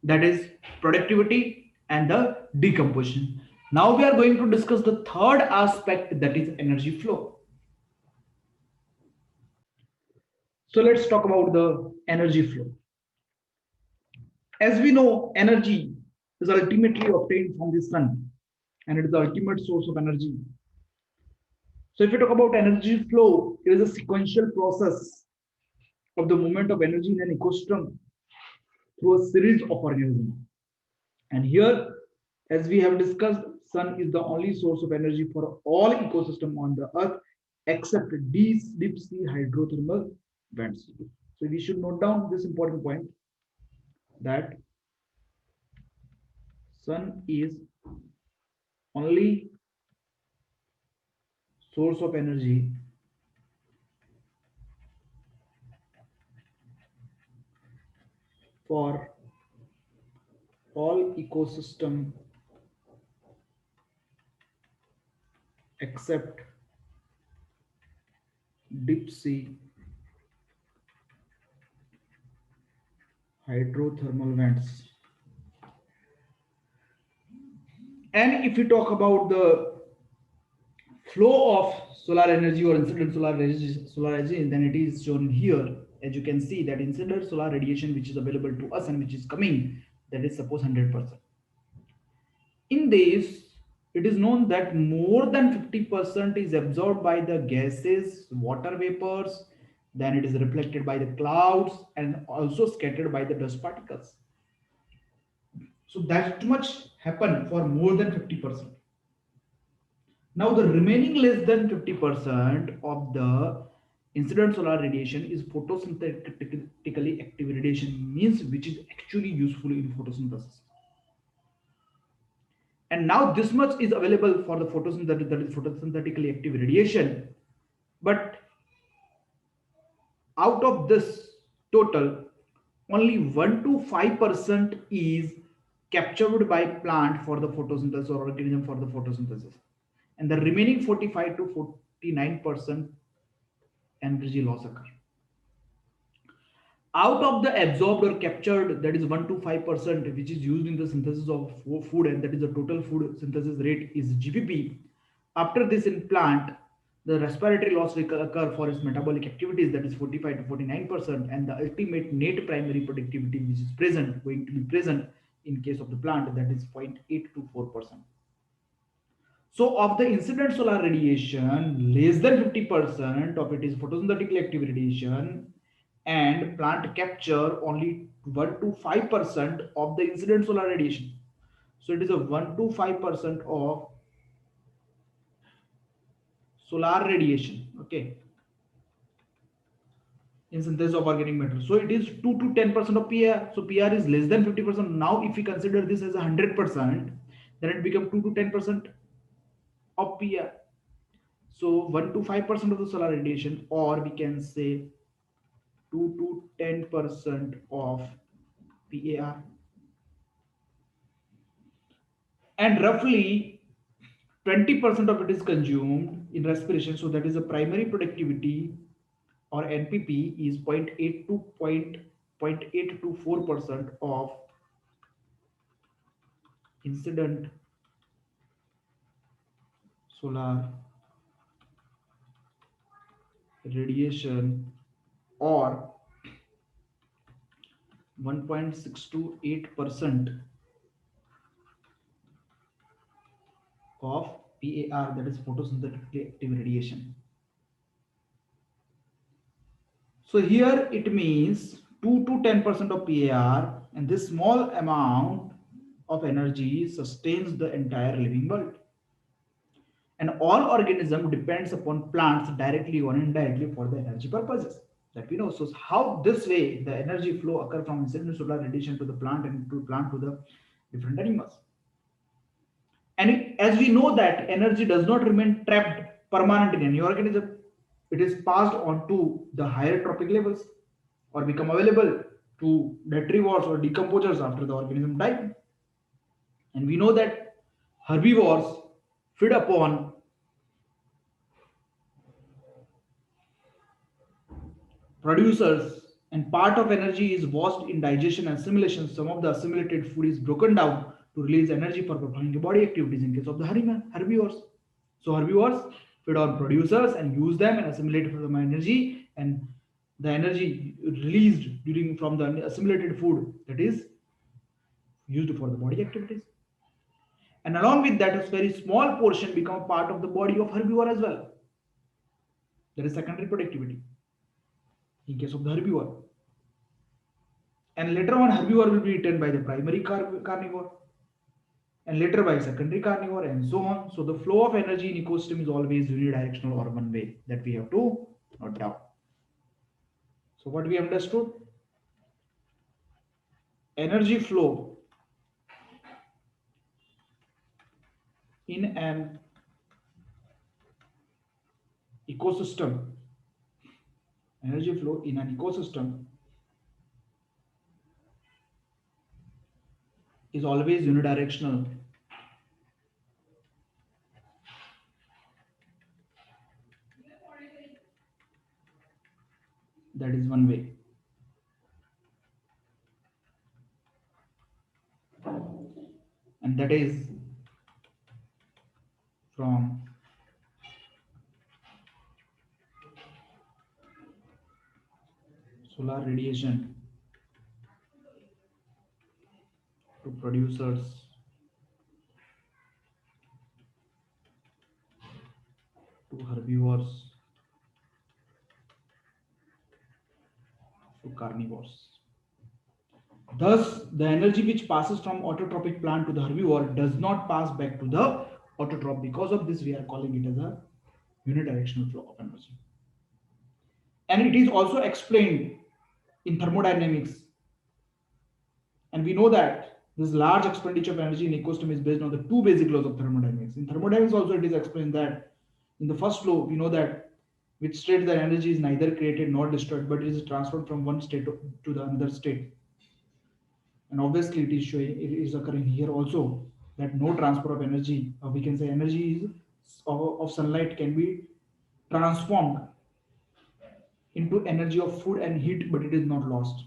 A: that is productivity and the decomposition. Now we are going to discuss the third aspect, that is energy flow. So let's talk about the energy flow. As we know, energy is ultimately obtained from the sun, and it is the ultimate source of energy. So if you talk about energy flow, it is a sequential process of the movement of energy in an ecosystem through a series of organisms. And here, as we have discussed, sun is the only source of energy for all ecosystem on the earth except deep sea hydrothermal vents. So we should note down this important point, that sun is only source of energy for all ecosystem except deep sea hydrothermal vents. And if we talk about the flow of solar energy or incident solar energy, then it is shown here. As you can see, that incident solar radiation which is available to us and which is coming, that is suppose 100%. In this, it is known that more than 50% is absorbed by the gases, water vapors, then it is reflected by the clouds and also scattered by the dust particles. So that much happen for more than 50%. Now the remaining less than 50% of the incident solar radiation is photosynthetically active radiation, means which is actually useful in photosynthesis. And now this much is available for the photosynthetic, that is photosynthetically active radiation. But out of this total, only 1 to 5% is captured by plant for the photosynthesis or organism for the photosynthesis. And the remaining 45 to 49% energy loss occur. Out of the absorbed or captured, that is 1 to 5%, which is used in the synthesis of food, and that is the total food synthesis rate is GPP. After this in plant, the respiratory loss will occur for its metabolic activities, that is 45 to 49%, and the ultimate net primary productivity which is present, going to be present in case of the plant, that is 0.8 to 4%. So of the incident solar radiation, less than 50% of it is photosynthetically active radiation, and plant capture only 1 to 5% of the incident solar radiation. So it is a 1 to 5% of solar radiation, okay, in synthesis of organic matter. So it is 2 to 10% of PR. So PR is less than 50%. Now if we consider this as 100%, then it becomes 2 to 10%. of PAR. So 1 to 5% of the solar radiation, or we can say 2 to 10% of PAR, and roughly 20% of it is consumed in respiration. So that is the primary productivity, or NPP, is 0.8 to 0.8 to 4% of incident solar radiation, or 1.6 to 8% of PAR, that is photosynthetically active radiation. So here it means 2 to 10% of PAR, and this small amount of energy sustains the entire living world. And all organism depends upon plants directly or indirectly for the energy purposes that we know. So how this way the energy flow occur from incident solar radiation to the plant, and to plant to the different animals. And as we know that energy does not remain trapped permanent in any organism, it is passed on to the higher trophic levels, or become available to detrivores or decomposers after the organism die. And we know that herbivores feed upon producers, and part of energy is lost in digestion and assimilation. Some of the assimilated food is broken down to release energy for performing the body activities in case of the herbivores. So herbivores feed on producers and use them and assimilate from the energy, and the energy released during from the assimilated food, that is used for the body activities. And along with that, a very small portion become part of the body of herbivore as well. That is secondary productivity in case of the herbivore. And later on, herbivore will be eaten by the primary carnivore, and later by secondary carnivore, and so on. So the flow of energy in ecosystem is always unidirectional or one way, that we have to note down. So what we understood, energy flow in an ecosystem, energy flow in an ecosystem is always unidirectional. That is one way. And that is from solar radiation to producers to herbivores to carnivores. Thus, the energy which passes from autotrophic plant to the herbivore does not pass back to the autotroph. Because of this, we are calling it as a unidirectional flow of energy. And it is also explained in thermodynamics. And we know that this large expenditure of energy in ecosystem is based on the two basic laws of thermodynamics. In thermodynamics also it is explained that in the first law, we know that which states that energy is neither created nor destroyed, but it is transferred from one state to the another state. And obviously it is showing, it is occurring here also, that no transfer of energy, or we can say energy is of sunlight can be transformed into energy of food and heat, but it is not lost.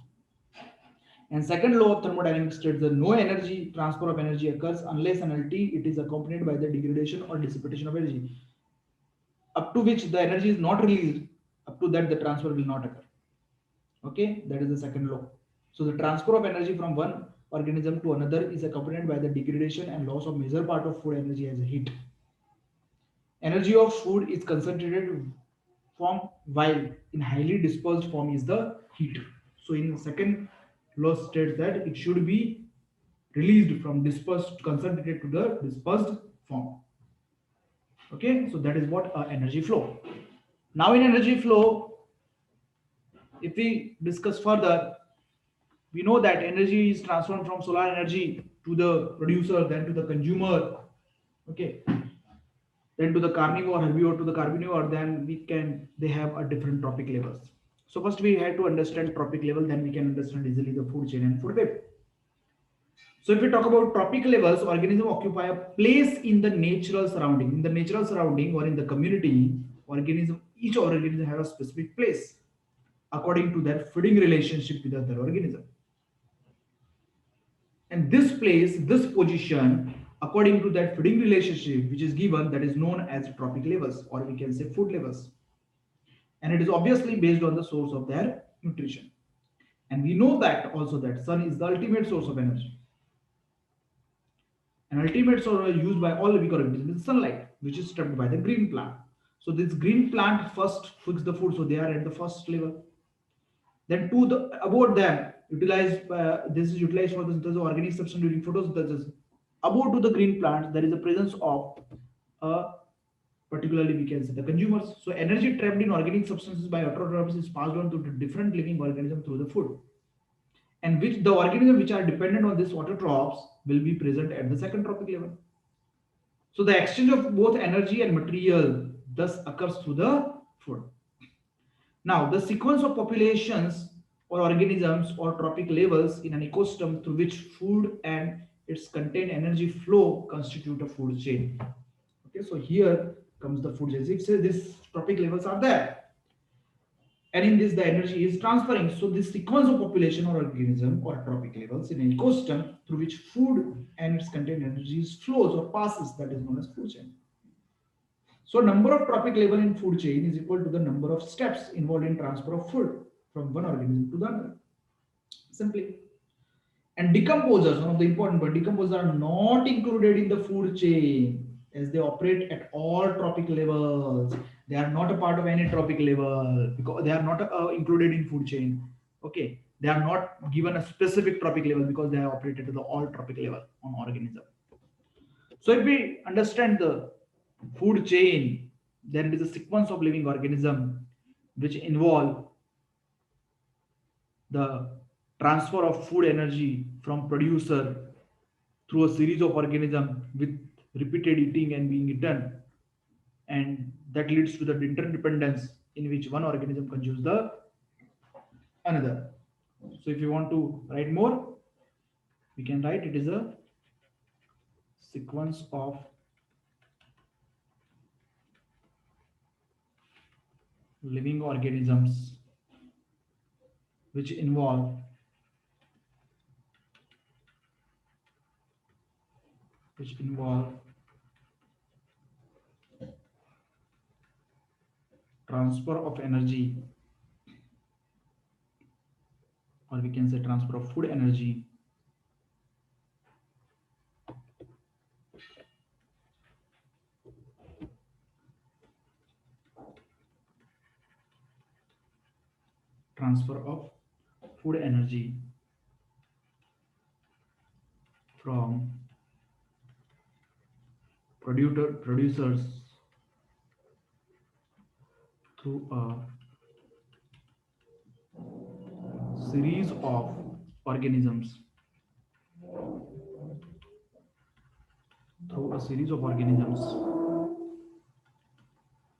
A: And second law of thermodynamics states that no energy transfer of energy occurs unless and until it is accompanied by the degradation or dissipation of energy, up to which the energy is not released. Up to that the transfer will not occur. Okay, that is the second law. So the transfer of energy from one organism to another is accompanied by the degradation and loss of major part of food energy as a heat. Energy of food is concentrated form, while in highly dispersed form is the heat. So in the second law states that it should be released from dispersed concentrated to the dispersed form. Okay, so that is what energy flow. Now in energy flow, if we discuss further, we know that energy is transformed from solar energy to the producer, then to the consumer. Okay, then to the carnivore, herbivore to the carnivore, then they have a different trophic levels. So first we have to understand trophic level, then we can understand easily the food chain and food web. So if we talk about trophic levels, organism occupy a place in the natural surrounding. In the natural surrounding or in the community, each organism have a specific place according to their feeding relationship with other organism. And this place, this position, according to that feeding relationship which is given, that is known as trophic levels, or we can say food levels. And it is obviously based on the source of their nutrition. And we know that also that sun is the ultimate source of energy. And ultimate source used by all living organisms is sunlight, which is trapped by the green plant. So this green plant first fix the food, so they are at the first level. Then to the about them, this is utilized for the synthesis of organic substance during photosynthesis. About to the green plant, there is a presence of particularly we can say the consumers. So energy trapped in organic substances by autotrophs is passed on to the different living organisms through the food, and which the organisms which are dependent on these autotrophs will be present at the second trophic level. So the exchange of both energy and material thus occurs through the food. Now, the sequence of populations or organisms or trophic levels in an ecosystem through which food and its contained energy flow constitute a food chain. Okay, so here comes the food chain. If say these trophic levels are there, and in this the energy is transferring. So this sequence of population or organism or trophic levels in an ecosystem through which food and its contained energy flows or passes, that is known as food chain. So number of trophic level in food chain is equal to the number of steps involved in transfer of food from one organism to the other. Simply. And decomposers, one of the important but decomposers are not included in the food chain as they operate at all trophic levels. They are not a part of any trophic level because they are not included in food chain. Okay, they are not given a specific trophic level because they are operated to the all trophic level on organism. So if we understand the food chain, then it is a sequence of living organism which involve the transfer of food energy from producer through a series of organisms with repeated eating and being eaten, and that leads to the interdependence in which one organism consumes the another. So if you want to write more, we can write it is a sequence of living organisms which involve transfer of energy, or we can say transfer of food energy transfer of food energy from producers through a series of organisms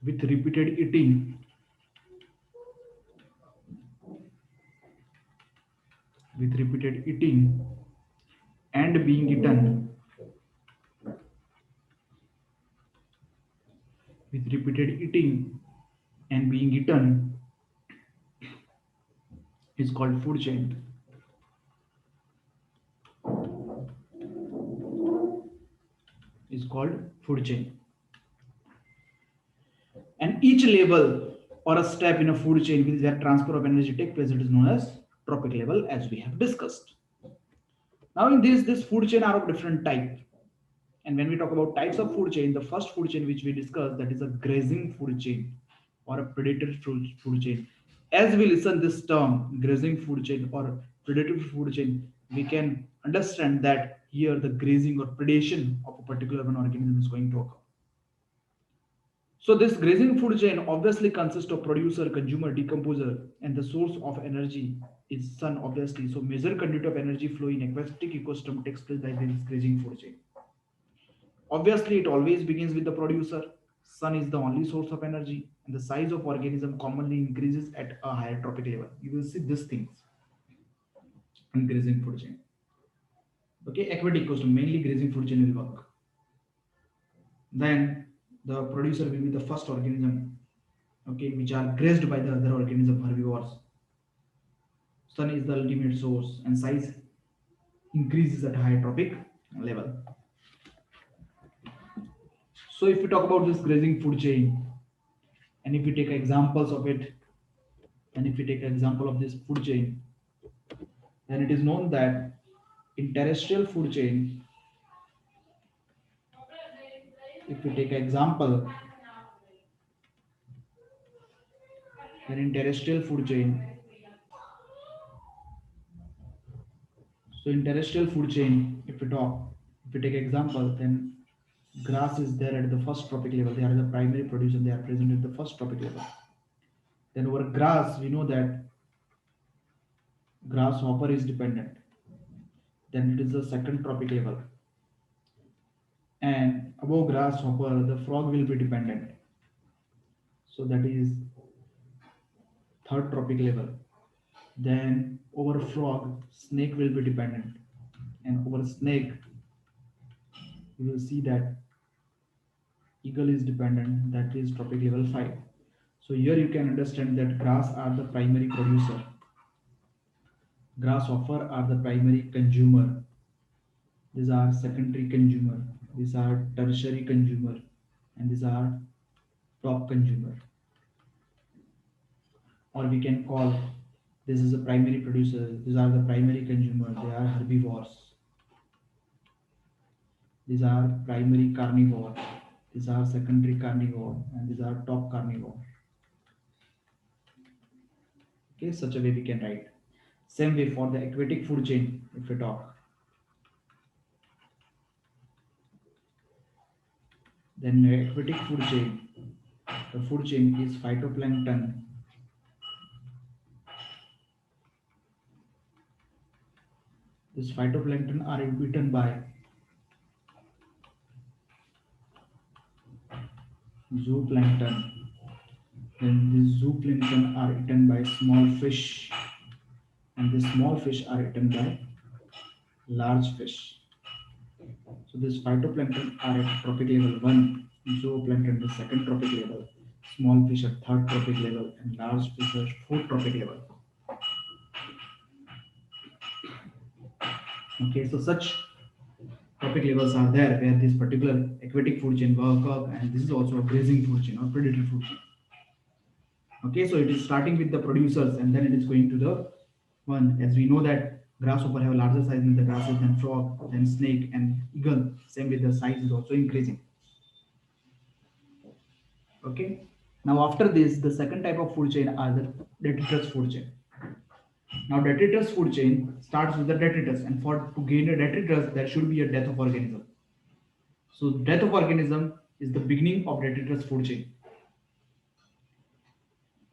A: with repeated eating and being eaten with repeated eating and being eaten is called food chain. Is called food chain. And each level or a step in a food chain with that transfer of energy take place, it is known as trophic level, as we have discussed. Now in this food chain are of different type. And when we talk about types of food chain, the first food chain which we discussed, that is a grazing food chain or a predatory food chain. As we listen this term grazing food chain or predatory food chain, we can understand that here the grazing or predation of a particular one organism is going to occur. So this grazing food chain obviously consists of producer, consumer, decomposer, and the source of energy is sun, obviously. So major conduit of energy flow in aquatic ecosystem takes place by this grazing food chain. Obviously, it always begins with the producer. Sun is the only source of energy, and the size of organism commonly increases at a higher trophic level. You will see these things in grazing food chain. Okay, aquatic ecosystem mainly grazing food chain will work. Then the producer will be the first organism, okay, which are grazed by the other organism herbivores. Sun is the ultimate source, and size increases at higher trophic level. So if we talk about this grazing food chain, and if we take examples of it, and if we take an example of this food chain, then it is known that in terrestrial food chain, if we take an example, then in terrestrial food chain, so in terrestrial food chain, if we take example, then grass is there at the first trophic level. They are the primary producer. They are present at the first trophic level. Then over grass, we know that grasshopper is dependent. Then it is the second trophic level. And above grasshopper, the frog will be dependent. So that is third trophic level. Then over frog, snake will be dependent. And over snake, you will see that eagle is dependent. That is trophic level 5. So here you can understand that grass are the primary producer. Grasshopper are the primary consumer. These are secondary consumer. These are tertiary consumer. And these are top consumer. Or we can call this is a primary producer. These are the primary consumer. They are herbivores. These are primary carnivore. These are secondary carnivore. And these are top carnivore. Okay, such a way we can write. Same way for the aquatic food chain, if we talk. Then aquatic food chain. The food chain is phytoplankton. This phytoplankton are eaten by zooplankton. Then these zooplankton are eaten by small fish, and the small fish are eaten by large fish. So this phytoplankton are at trophic level 1, zooplankton the second trophic level, small fish at third trophic level, and large fish at fourth trophic level. Okay, so such trophic levels are there where this particular aquatic food chain work, and this is also a grazing food chain or predator food chain. Okay, so it is starting with the producers and then it is going to the one. As we know that grasshopper have larger size in the grasses than frog, then snake and eagle. Same with the size is also increasing. Okay. Now after this, the second type of food chain are the detritus food chain. Now detritus food chain starts with the detritus, and for to gain a detritus, there should be a death of organism. So death of organism is the beginning of detritus food chain.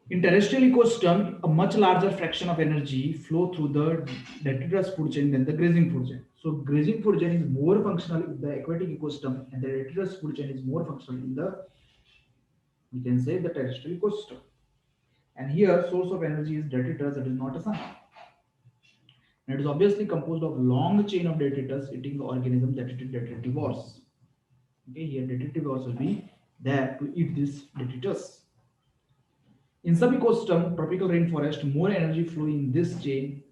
A: In terrestrial ecosystem, a much larger fraction of energy flow through the detritus food chain than the grazing food chain. So grazing food chain is more functional in the aquatic ecosystem, and the detritus food chain is more functional in the, we can say, the terrestrial ecosystem. And here, source of energy is detritus, that is not a sun. And it is obviously composed of long chain of detritus eating the organism that it is detritivores. Okay, here detritivores will be there to eat this detritus. In some ecosystem, tropical rainforest, more energy flow in this chain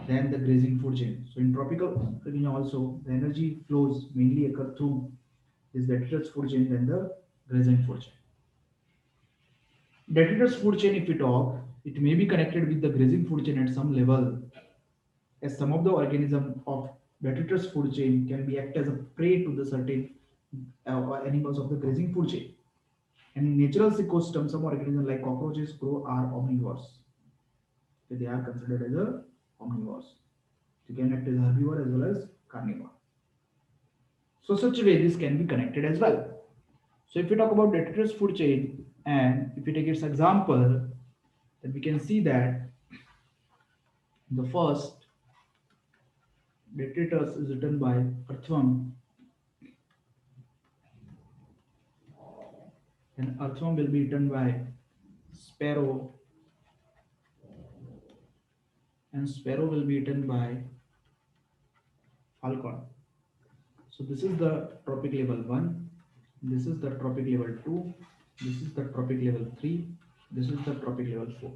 A: than the grazing food chain. So in tropical region also, the energy flows mainly occur through this detritus food chain than the grazing food chain. Detritus food chain, if we talk, it may be connected with the grazing food chain at some level, as some of the organism of detritus food chain can be act as a prey to the certain animals of the grazing food chain. And in natural ecosystem, some organisms like cockroaches, crow are omnivores. Okay, they are considered as a omnivores. They can act as herbivore as well as carnivore. So such a way this can be connected as well. So if we talk about detritus food chain and if we take its example, then we can see that the first detritus is written by earthworm. then earthworm will be eaten by sparrow, and sparrow will be eaten by falcon. So this is the tropic level 1, this is the tropic level 2, this is the tropic level 3, this is the tropic level 4.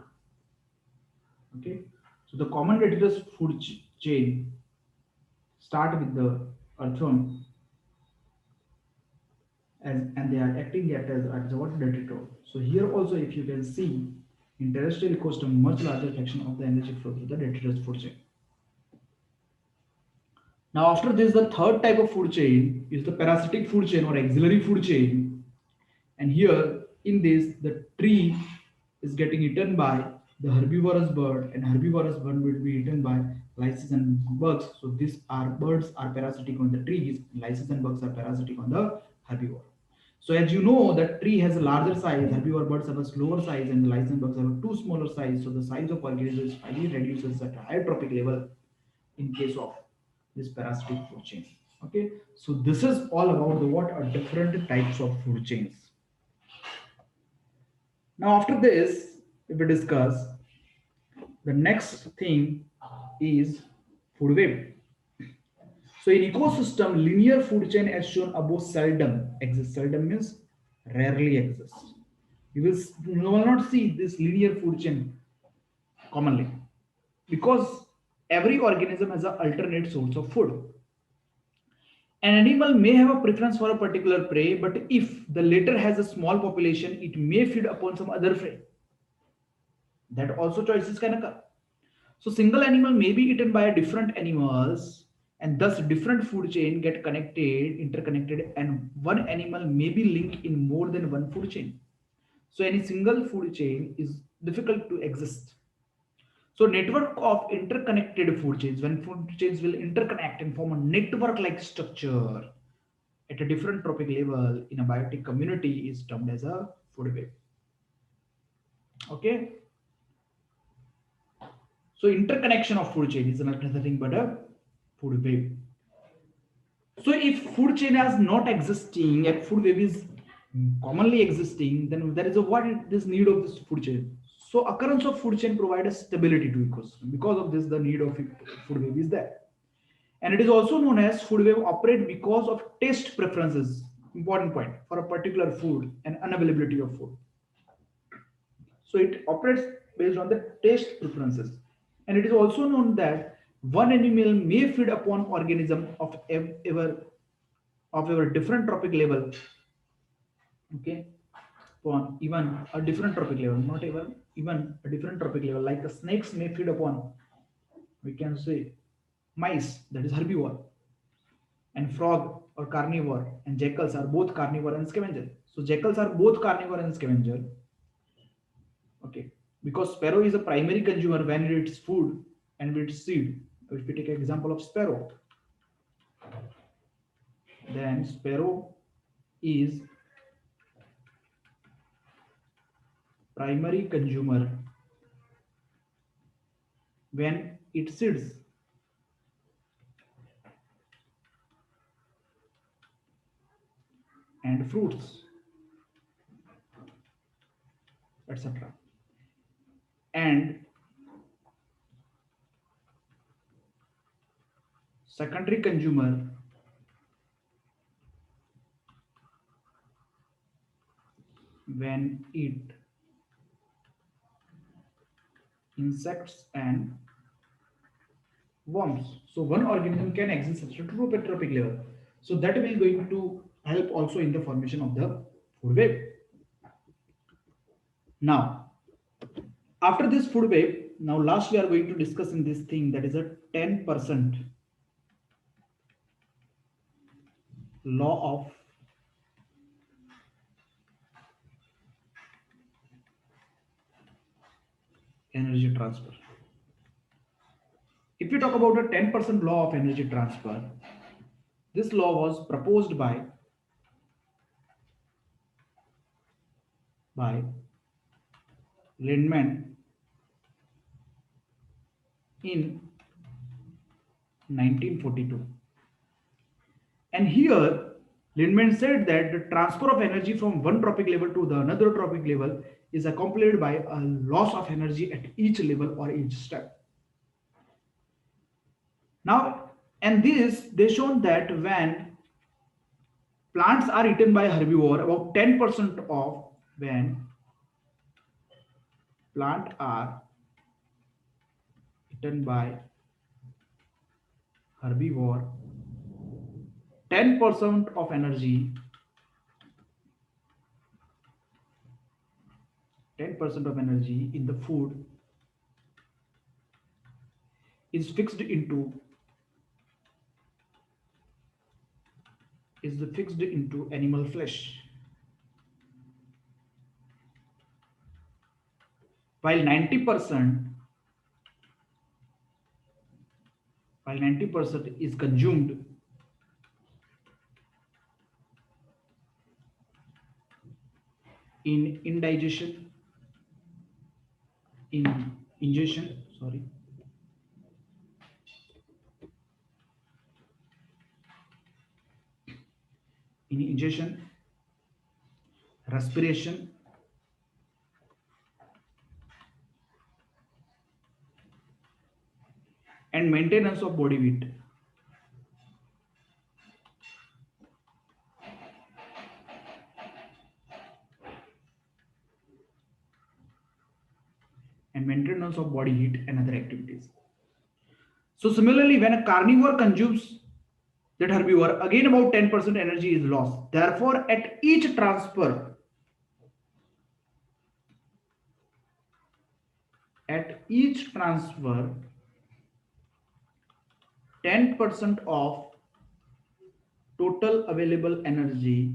A: Okay, so the common deciduous food chain start with the earthworm, and they are acting as what detritus. So here also, if you can see, in terrestrial ecosystem, much larger fraction of the energy flow through the detritus food chain. Now, after this, the third type of food chain is the parasitic food chain or auxiliary food chain. And here, in this, the tree is getting eaten by the herbivorous bird, and herbivorous bird will be eaten by lices and bugs. So these are birds are parasitic on the trees, lices and bugs are parasitic on the herbivore. So as you know, that tree has a larger size, herbivore birds have a slower size, and the lice and bugs have a too smaller size. So the size of organism is highly reduces at a higher tropic level in case of this parasitic food chain. Okay, so this is all about the what are different types of food chains. Now after this, if we discuss the next thing is food web. So in ecosystem, linear food chain as shown above seldom exists. Seldom means rarely exists. You will not see this linear food chain commonly because every organism has an alternate source of food. An animal may have a preference for a particular prey, but if the latter has a small population, it may feed upon some other prey. That also choices can occur. So single animal may be eaten by different animals, and thus different food chain get interconnected, and one animal may be linked in more than one food chain. So any single food chain is difficult to exist. So network of interconnected food chains, when food chains will interconnect and form a network-like structure at a different tropic level in a biotic community is termed as a food web. Okay. So interconnection of food chain is nothing but a food web. So if food chain is not existing and food web is commonly existing, then there is a what is this need of this food chain. So occurrence of food chain provide a stability to ecosystem. Because of this, the need of food web is there. And it is also known as food web operate because of taste preferences. Important point for a particular food and unavailability of food. So it operates based on the taste preferences. And it is also known that one animal may feed upon organism of ever different tropic level. Okay, upon even a different tropic level, not even a different tropic level. Like the snakes may feed upon, we can say, mice, that is herbivore, and frog or carnivore, and jackals are both carnivore and scavenger. So jackals are both carnivore and scavenger. Okay, because sparrow is a primary consumer when it eats food and with seed. If we take an example of sparrow, then sparrow is primary consumer when it seeds and fruits, etc. And secondary consumer when it insects and worms. So one organism can exist at a tropic level. So that will going to help also in the formation of the food web. Now, after this food web, now last we are going to discuss in this thing that is a 10% law of energy transfer. If we talk about a 10% law of energy transfer, this law was proposed by Lindman in 1942. And here Lindman said that the transfer of energy from one tropic level to the another tropic level is accompanied by a loss of energy at each level or each step. Now, and this they shown that when plants are eaten by herbivore, about 10% of when plant are eaten by herbivore, 10% of energy, 10% of energy in the food is fixed into animal flesh, while 90% while 90% is consumed in indigestion in ingestion, sorry, in ingestion, respiration, and maintenance of body weight. And maintenance of body heat and other activities. So similarly, when a carnivore consumes that herbivore, again about 10% energy is lost. Therefore, at each transfer, 10% of total available energy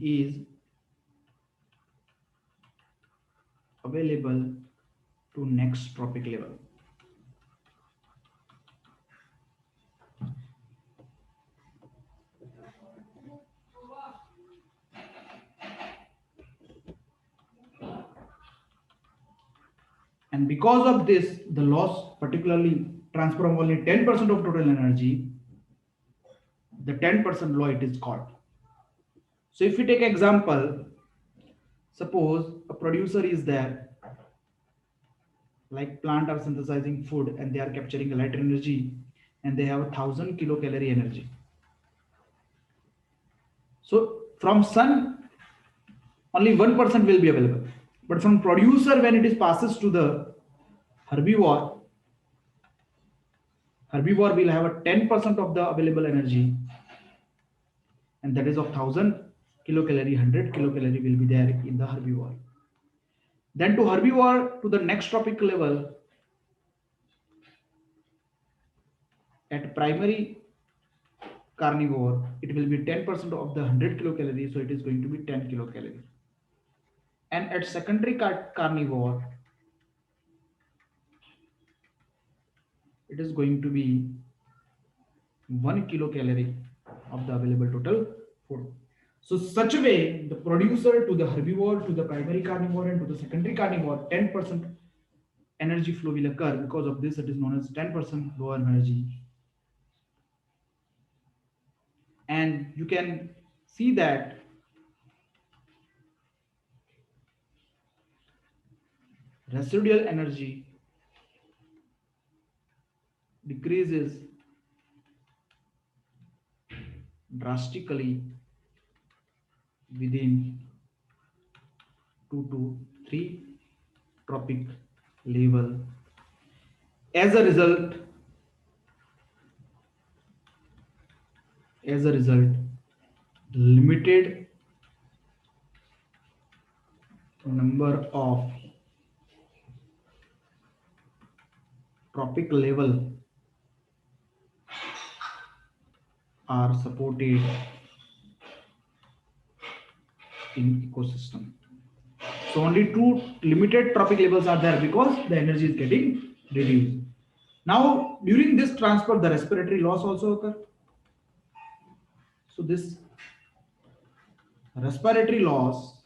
A: is available to next tropic level. And because of this, the loss, particularly transfer of only 10% of total energy, the 10% law it is called. So if we take example, suppose a producer is there, like plant are synthesizing food and they are capturing a light energy and they have 1,000 kilocalorie energy. So from sun, only 1% will be available. But from producer, when it is passes to the herbivore, herbivore will have a 10% of the available energy, and that is of 1,000 kilocalorie, 100 kilocalorie will be there in the herbivore. Then to herbivore to the next tropic level, at primary carnivore, it will be 10% of the 100 kilocalorie, so it is going to be 10 kilocalorie. And at secondary carnivore, it is going to be 1 kilocalorie of the available total food. So such a way, the producer to the herbivore, to the primary carnivore, and to the secondary carnivore, 10% energy flow will occur. Because of this, it is known as 10% low energy. And you can see that residual energy decreases drastically within 2 to 3 tropic level. As a result, limited number of tropic level are supported in ecosystem. So only two limited tropic levels are there because the energy is getting reduced. Now during this transfer, the respiratory loss also occur. So this respiratory loss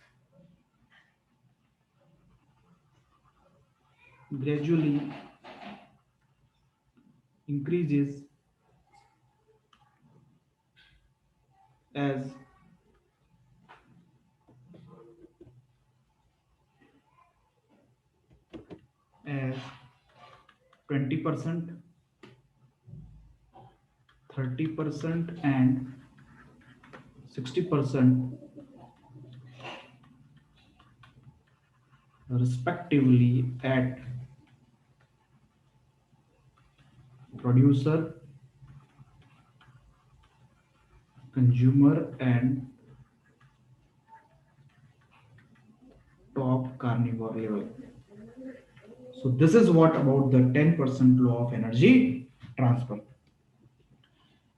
A: gradually increases as 20%, 30%, and 60% respectively at producer, consumer, and top carnivore level. So this is what about the 10% law of energy transfer.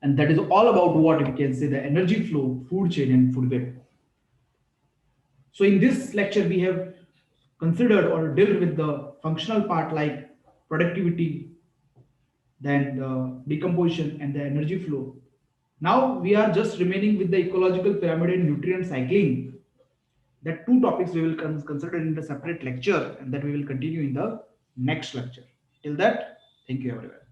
A: And that is all about what we can say the energy flow, food chain, and food web. So in this lecture, we have considered or dealt with the functional part like productivity, then the decomposition and the energy flow. Now we are just remaining with the ecological pyramid and nutrient cycling. That two topics we will consider in the separate lecture and that we will continue in the next lecture. Till that, thank you everyone.